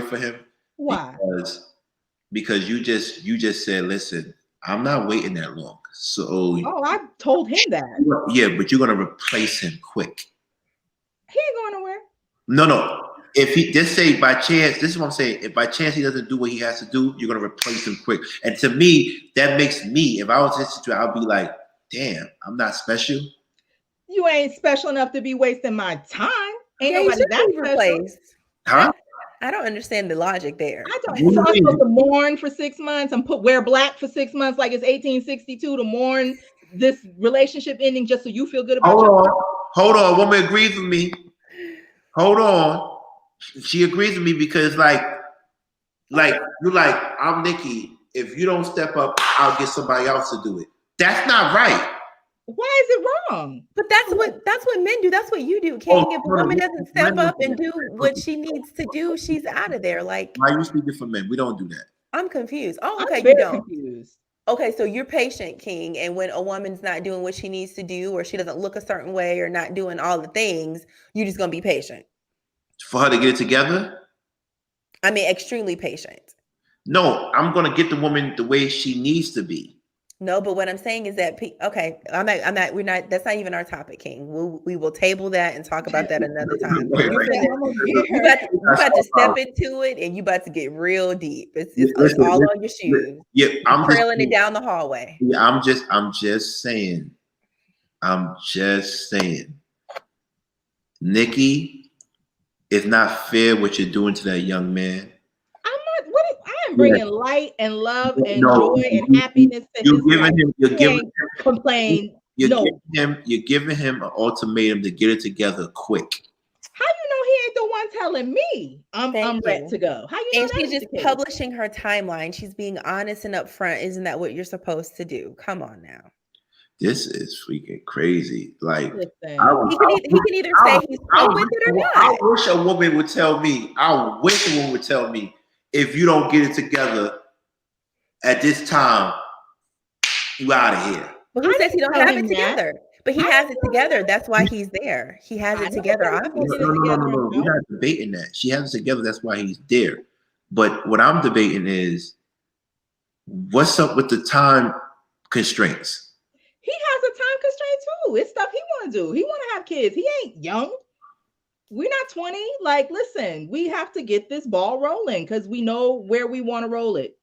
for him. Why? Because you just said, listen, I'm not waiting that long. So I told him that. Yeah, but you're gonna replace him quick. He ain't going nowhere. No. If he just say by chance, this is what I'm saying. If by chance he doesn't do what he has to do, you're gonna replace him quick. And to me, that makes me, if I was in this situation, I'll be like, damn, I'm not special. You ain't special enough to be wasting my time. Ain't nobody that replaced. Huh? I don't understand the logic there. I don't. So I'm supposed to mourn for 6 months and wear black for 6 months, like it's 1862, to mourn this relationship ending just so you feel good about yourself. Hold on. Woman agrees with me. Hold on. She agrees with me because like you're like, I'm Nikki. If you don't step up, I'll get somebody else to do it. That's not right. Why is it wrong? But that's what men do. That's what you do, King. If a woman doesn't step up and do what she needs to do, she's out of there. Like, why are you speaking for men? We don't do that. I'm confused. Oh, okay, I'm very confused. Okay, so you're patient, King, and when a woman's not doing what she needs to do, or she doesn't look a certain way, or not doing all the things, you're just gonna be patient. For her to get it together? I mean, extremely patient. No, I'm gonna get the woman the way she needs to be. No, but what I'm saying is that okay, we're not. That's not even our topic, King. We will table that and talk about that another time. You about to step into it, and you about to get real deep. It's all on your shoes. Yeah, I'm trailing it down the hallway. Yeah, I'm just saying. Nikki, it's not fair what you're doing to that young man. I'm bringing light and love and joy and happiness to his life. You're giving him an ultimatum to get it together quick. How you know he ain't the one telling me I'm ready to go? How you know? And she's just publishing her timeline. She's being honest and upfront. Isn't that what you're supposed to do? Come on now. This is freaking crazy. Like he can either say he's cool with it or not. I wish a woman would tell me. If you don't get it together at this time, you out of here. But who says he don't have it together? But he has it together. That's why he's there. He has it together, obviously. No. We're not debating that. She has it together. That's why he's there. But what I'm debating is, what's up with the time constraints? He has a time constraint too. It's stuff he want to do. He want to have kids. He ain't young. We're not 20. Like, listen, we have to get this ball rolling because we know where we want to roll it.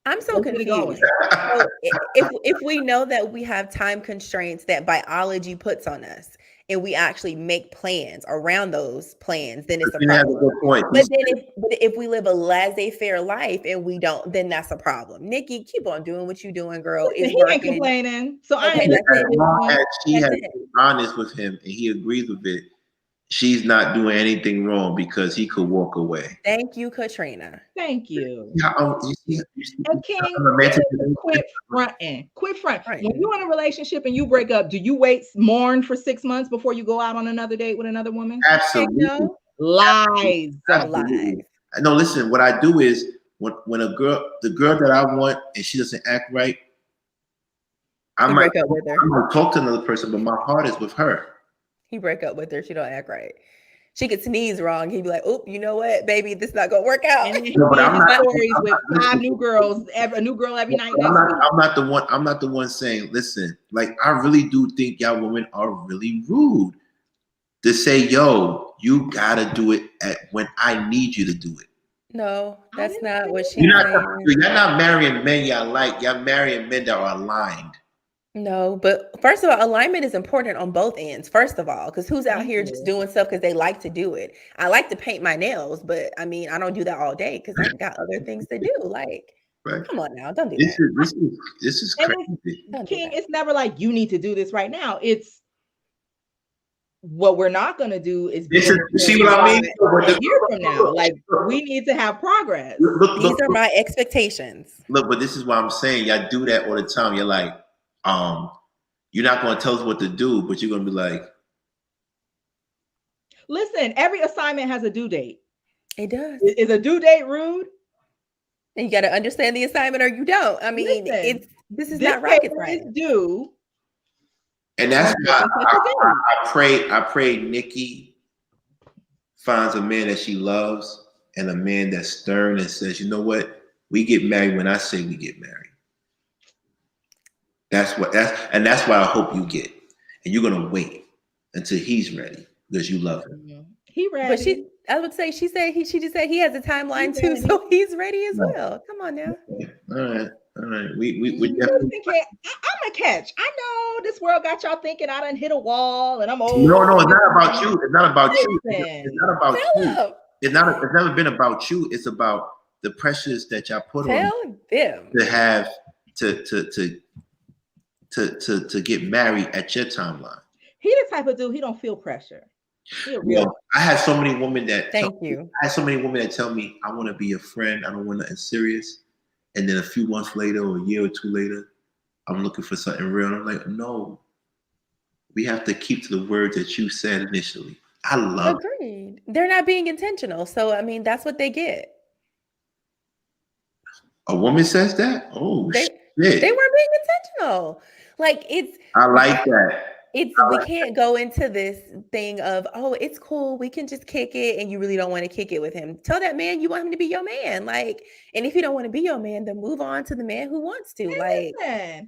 I'm so confused. So if we know that we have time constraints that biology puts on us, and we actually make plans around those plans, then it's a problem. But then if we live a laissez-faire life and we don't, then that's a problem. Nikki, keep on doing what you're doing, girl. He ain't complaining. So I ain't she has been honest with him and he agrees with it. She's not doing anything wrong because he could walk away. Thank you, Katrina. Thank you. And King, quit fronting. Quit fronting. When you're in a relationship and you break up, do you mourn for 6 months before you go out on another date with another woman? Absolutely. No. Lies. Absolutely. No, listen, what I do is when the girl that I want and she doesn't act right, I might break up with her. I might talk to another person, but my heart is with her. He break up with her. She don't act right. She could sneeze wrong. He'd be like, "Oh, you know what, baby, this not gonna work out." And stories with 5 new girls, a new girl every night. I'm not the one saying, "Listen, like I really do think y'all women are really rude to say, yo, you gotta do it when I need you to do it." No, that's not what she's saying. You're not marrying men y'all like. Y'all marrying men that are aligned. No, but first of all, alignment is important on both ends. First of all, because who's out here just doing stuff because they like to do it? I like to paint my nails, but I mean, I don't do that all day because I've got other things to do. Like, Right. Come on now, don't do This that. this is And crazy. Don't do King, that. it's never like you need to do this right now. It's what we're not going to do is be This in is, the see same what I mean? spot a year from now. Like we need to have progress. These are my expectations. Look, but this is what I'm saying. Y'all do that all the time. You're like, you're not going to tell us what to do, but you're going to be like, Listen, every assignment has a due date. It does. Is a due date rude? And you got to understand the assignment or you don't. I mean, Listen, this is this not rocket paper is science. due. and that's why I I pray Nikki finds a man that she loves and a man that's stern and says, you know what? We get married when I say we get married. That's what I hope you get. And you're gonna wait until he's ready because you love him. He ready. But I would say she just said he has a timeline too, so he's ready as well. Come on now. All right. We Listen, I'm a catch. I know this world got y'all thinking I done hit a wall and I'm old. No, it's not about you. It's not about you. It's not about you. It's never been about you. It's about the pressures that y'all put on them to have to get married at your timeline. He the type of dude, he don't feel pressure. I had so many women that I had so many women that tell me I want to be a friend, I don't want nothing serious. And then a few months later or a year or two later, I'm looking for something real. And I'm like, no, we have to keep to the words that you said initially. I love Agreed. They're not being intentional. So, I mean, that's what they get. A woman says that? Oh, shit. They weren't being intentional. Like, I like that. We can't go into this thing of, oh, it's cool, we can just kick it, and you really don't want to kick it with him. Tell that man you want him to be your man. Like, and if you don't want to be your man, then move on to the man who wants to. Like,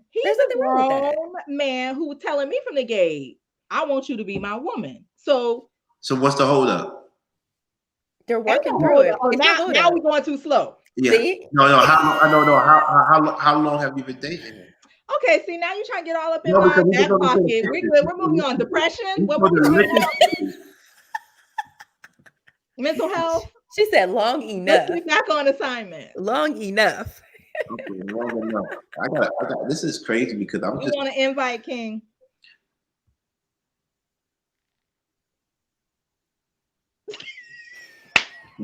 he's a grown man who was telling me from the gate, I want you to be my woman. So what's the hold up? They're working through it. Now we're going too slow. Yeah. See? No. How long have you been dating? Okay, see, now you're trying to get all up in my back pocket. We're good. We're moving on. Depression. What we're talking about? Mental health. She said long enough. Let's get back on assignment. Long enough. Okay, long enough. I got. This is crazy because I'm just. You want to invite King?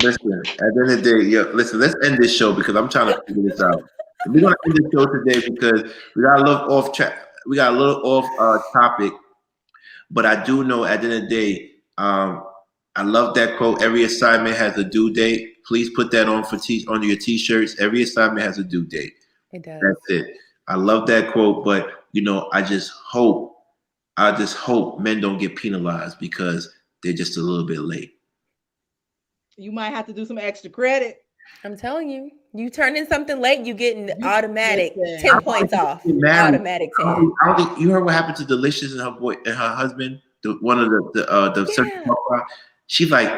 Listen, at the end of the day, listen, let's end this show because I'm trying to figure this out. We're gonna end this show today because we got a little off track. We got a little off topic, but I do know at the end of the day, I love that quote. Every assignment has a due date. Please put that on on your t-shirts. Every assignment has a due date. It does. That's it. I love that quote, but I just hope men don't get penalized because they're just a little bit late. You might have to do some extra credit. I'm telling you, you turn in something late, you getting automatic 10 points off. Automatic 10. I don't think you heard what happened to Delicious and her husband. One of the she's like,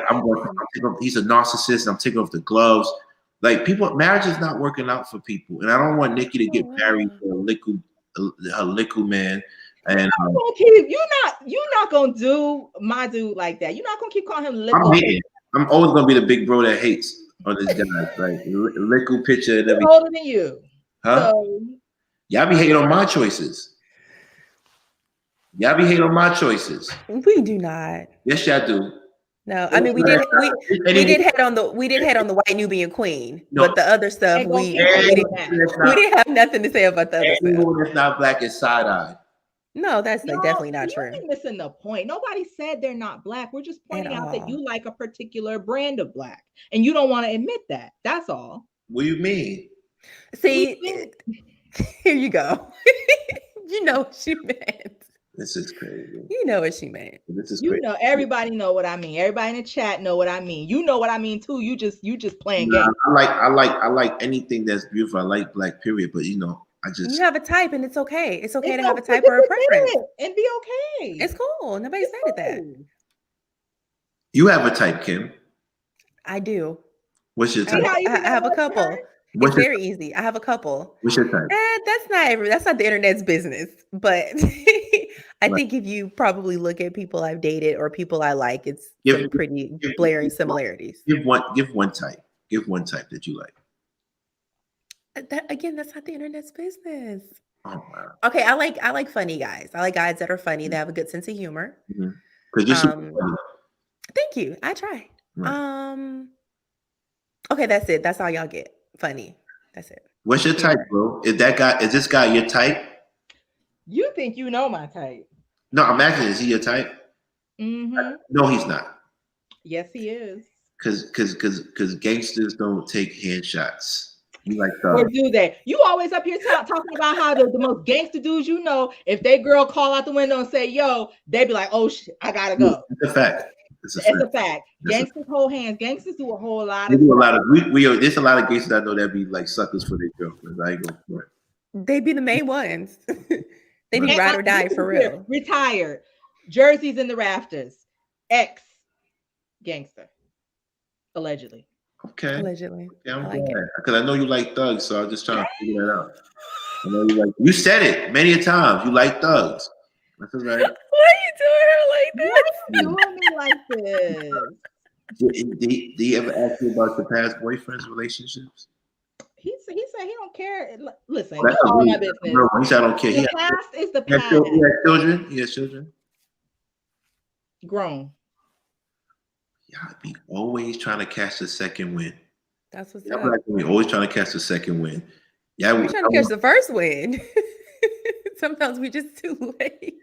he's a narcissist. I'm taking off the gloves. Like marriage is not working out for people, and I don't want Nikki to get married to a liquid man. And you're not gonna do my dude like that. You're not gonna keep calling him liquid. I'm always gonna be the big bro that hates on this guy, like liquid picture and everything. Older than you, huh? So, y'all be hating on my choices. We do not. Yes, y'all do. No, I mean we did head on the white Nubian queen, but the other stuff we didn't have nothing to say about the other stuff. Anyone that's not black is side-eyed. No, that's definitely not true. You're missing the point. Nobody said they're not black. We're just pointing out that you like a particular brand of black, and you don't want to admit that. That's all. What do you mean? See, here you go. You know what she meant. This is crazy. You know what she meant. This is crazy. Everybody know what I mean. Everybody in the chat know what I mean. You know what I mean too. You just playing games. I like anything that's beautiful. I like black, period. But you have a type, and it's okay. It's okay to have a type or a preference and be okay. It's cool. Nobody said that. You have a type, Kim. I do. What's your type? I have a couple. It's very easy. I have a couple. What's your type? That's not the internet's business. But I think if you probably look at people I've dated or people I like, it's some pretty blaring similarities. Give one type. Give one type that you like. Again, that's not the internet's business. Oh wow. Okay, I like funny guys. I like guys that are funny, that have a good sense of humor. Because you're super funny. Thank you. I try. Right. Okay, that's it. That's all y'all get. Funny. That's it. What's your type, bro? Is this guy your type? You think you know my type? No, I'm asking, is he your type? Mm-hmm. No, he's not. Yes, he is. Because gangsters don't take hand shots. You like Or do they? You always up here talking about how the most gangster dudes you know, if they girl call out the window and say, yo, they be like, oh shit, I gotta go. It's a fact. It's a fact. Gangsters hold hands. Gangsters do a whole lot of. There's a lot of gangsters I know that be like suckers for their girlfriends. I ain't gonna front. They be the main ones. They be ride or die for real. Retired, jerseys in the rafters, ex gangster, allegedly. Okay. Allegedly. Yeah, I'm like glad because I know you like thugs, so I'm just trying to figure that out. I know you said it many a times. You like thugs. That's all right. Why are you doing her like this? Why are you doing me like this? Do you ever ask me about your past boyfriends' relationships? He said he don't care. Listen, that's all my business. No, he said I don't care. The past is the past. He has children. He has children. Grown. Y'all be always trying to catch the second win. That's what's up. We always trying to catch the second win. Yeah, we're trying to catch the first win. Sometimes we just too late.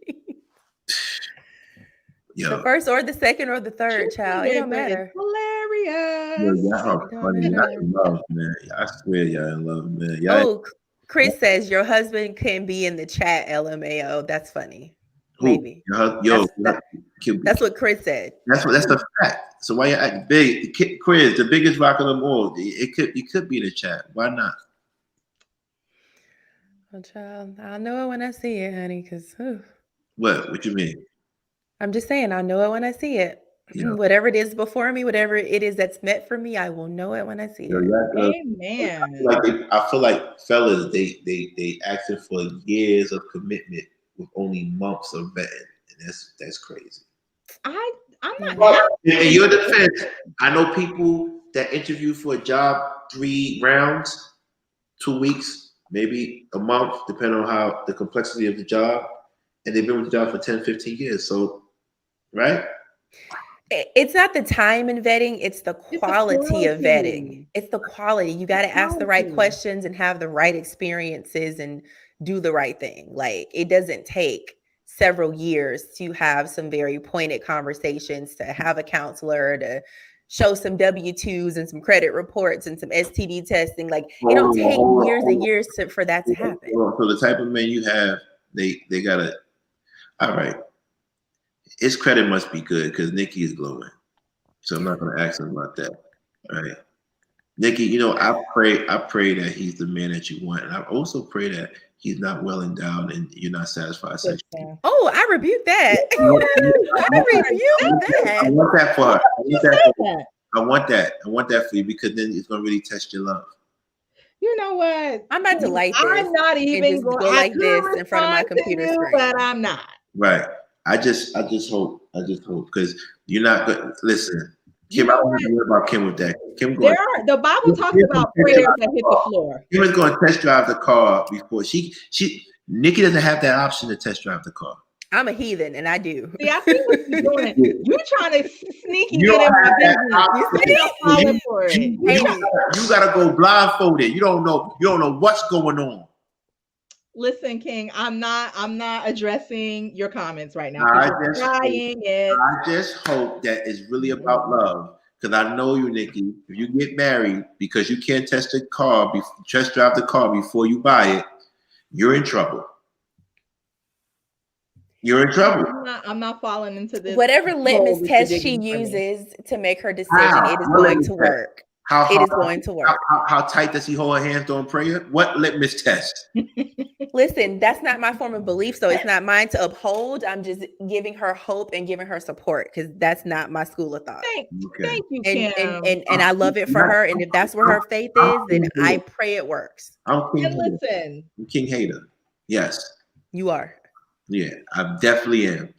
The first or the second or the third, child. It don't matter. Hilarious. Y'all are funny. Y'all in love, man. I swear y'all in love, man. Chris says your husband can be in the chat, LMAO. That's funny. Who? Maybe. That's what Chris said. That's a fact. So why you acting big? Chris, the biggest rock of them all. You could be in the chat. Why not? Well, child, I'll know it when I see it, honey. Because what you mean? I'm just saying, I'll know it when I see it. Yeah. Whatever it is before me, whatever it is that's meant for me, I will know it when I see it. Amen. I feel like fellas, they asking for years of commitment with only months of vetting, and that's crazy. I'm not. In your defense, I know people that interview for a job 3 rounds, 2 weeks, maybe a month, depending on how the complexity of the job, and they've been with the job for 10, 15 years. So, right? It's not the time in vetting, it's the quality of vetting. It's the quality. You got to ask the right questions and have the right experiences and do the right thing. Like, it doesn't take several years to have some very pointed conversations, to have a counselor, to show some W-2s and some credit reports and some STD testing. Like, it don't take years and years for that to happen. So the type of men you have, they gotta. All right. His credit must be good because Nikki is glowing. So I'm not going to ask him about that. All right. Nikki, I pray that he's the man that you want. And I also pray that he's not well endowed and you're not satisfied sexually. Oh, I rebuke that. I rebuke that. I want that for her. I want that for you because then it's going to really test your love. You know what? I'm about to light this. I'm not even going to go like this in front of my computer screen. But I'm not. Right. I just hope because you're not good. Listen, Kim, I don't worry about Kim with that. Kim going. The Bible talks about prayers that hit the floor. Kim is going to test drive the car before Nikki doesn't have that option to test drive the car. I'm a heathen, and I do. See, I see what you're doing. You're trying to sneaky get in my business. You gotta go blindfolded. You don't know what's going on. Listen, King, I'm not addressing your comments right now. I just hope that it's really about love. Because I know you, Nikki, if you get married because you can't test drive the car before you buy it, you're in trouble. You're in trouble. I'm not falling into this. Whatever litmus test she uses to make her decision, it is going to work. It is going to work. How tight does he hold her hands during prayer? What litmus test? Listen, that's not my form of belief, so it's not mine to uphold. I'm just giving her hope and giving her support because that's not my school of thought. Thank you, Kim. And I love it for her. And if that's where her faith is, then I pray it works. I'm King Hater. Yes. You are. Yeah, I definitely am.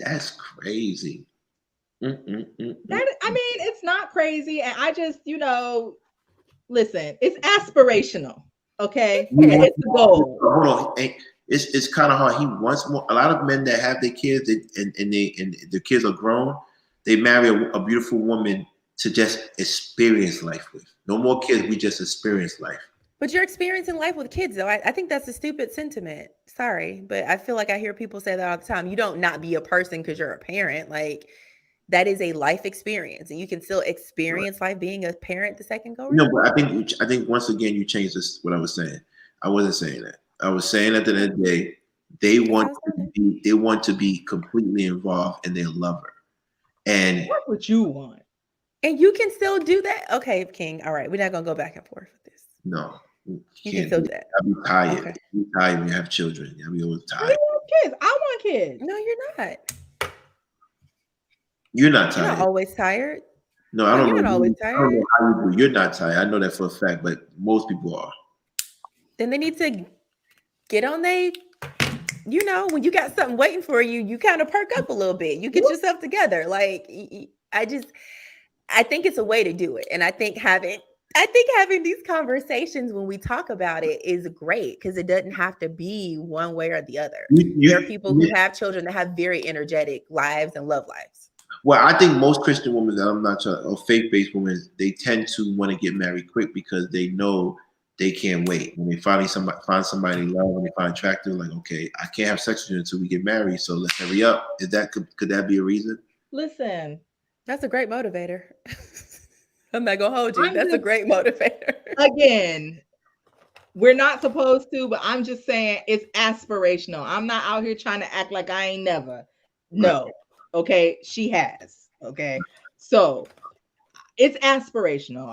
That's crazy. It's not crazy. And I just, listen, it's aspirational. Okay, Yeah. it's the goal. Hold on. It's kind of hard. He wants more. A lot of men that have their kids and the kids are grown, they marry a beautiful woman to just experience life with. No more kids. We just experience life. But you're experiencing life with kids, though. I think that's a stupid sentiment. Sorry, but I feel like I hear people say that all the time. You don't not be a person because you're a parent. Like, that is a life experience, and you can still experience life being a parent the second go around. No, but I think once again you changed this. What I was saying, I wasn't saying that. I was saying at the end of the day, they want to be completely involved in their lover, and That's what you want. And you can still do that. Okay, King. All right, we're not gonna go back and forth with this. no, You can still do that. I'll be tired. Okay. I'll be tired when you have children. I'll be always I tired. want kids. I want kids. No, you're not. You're not You're tired. not always tired. No, I don't You're know. not always I don't tired. know how you do. You're not tired. I know that for a fact, but most people are. Then they need to get on they, when you got something waiting for you, you kind of perk up a little bit. You get yourself together. Like, I think it's a way to do it. And I think having these conversations when we talk about it is great because it doesn't have to be one way or the other. There are people who have children that have very energetic lives and love lives. Well, I think most Christian women, I'm not sure, or faith-based women, they tend to want to get married quick because they know they can't wait. When they find somebody they love, when they find attractive, like, okay, I can't have sex with you until we get married, so let's hurry up. Could that be a reason? Listen, that's a great motivator. I'm not gonna hold you. That's a great motivator. Again, we're not supposed to, but I'm just saying it's aspirational. I'm not out here trying to act like I ain't never. No. Okay, she has. Okay, so it's aspirational.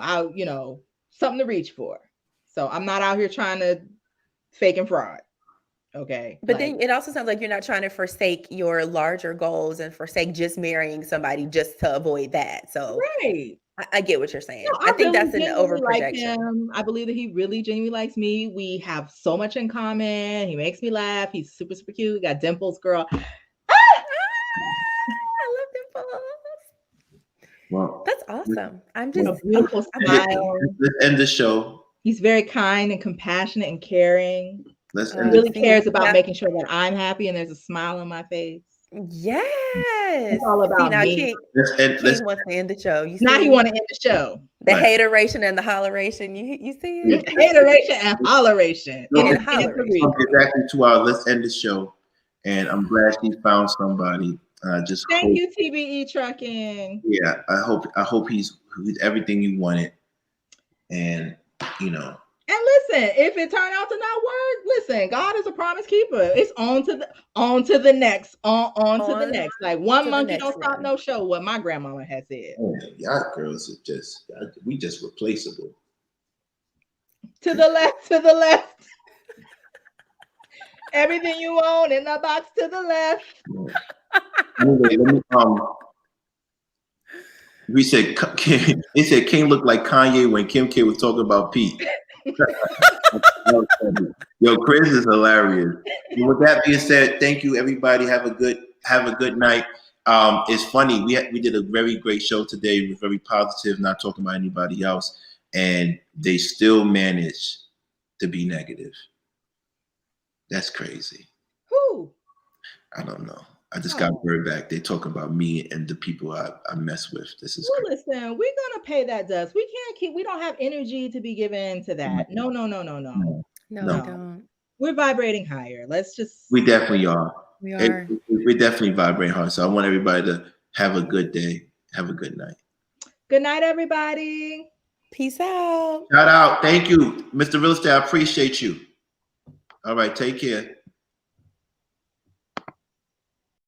Something to reach for. So I'm not out here trying to fake and fraud. Okay, but then it also sounds like you're not trying to forsake your larger goals and forsake just marrying somebody just to avoid that. So right, I get what you're saying. No, I think really that's an overprojection. Like I believe that he really genuinely likes me. We have so much in common. He makes me laugh. He's super, super cute. We got dimples, girl. I love dimples. Well, that's awesome. I'm just a beautiful smile. Let's end the show. He's very kind and compassionate and caring. He really cares about making sure that I'm happy and there's a smile on my face. Yes. It's all about me. King wants to end the show. You now see? He want to end the show. The hateration and the holleration. You see it? Hateration and holleration. Exactly 2 hours. Let's end the show. And I'm glad she found somebody. Thank you, TBE Trucking. Yeah, I hope he's everything you wanted. And And listen, if it turned out to not work, listen, God is a promise keeper. It's on to the next, on to the next. Like one monkey don't stop no show. What my grandmama has said. Oh, y'all girls are we just replaceable. To the left. Everything you own in the box to the left. Anyway, let me we said they said King looked like Kanye when Kim K was talking about Pete. Yo, Chris is hilarious. And with that being said, thank you everybody. Have a good night. It's funny. We did a very great show today. It was very positive, not talking about anybody else, and they still managed to be negative. That's crazy. Who? I don't know. I just got word back. They talk about me and the people I mess with. This is crazy. Listen, we're gonna pay that dust. We don't have energy to be given to that. No. Don't. We're vibrating higher. We definitely are. We are. We definitely vibrate hard. So I want everybody to have a good day. Have a good night. Good night, everybody. Peace out. Shout out. Thank you, Mr. Real Estate. I appreciate you. All right. Take care.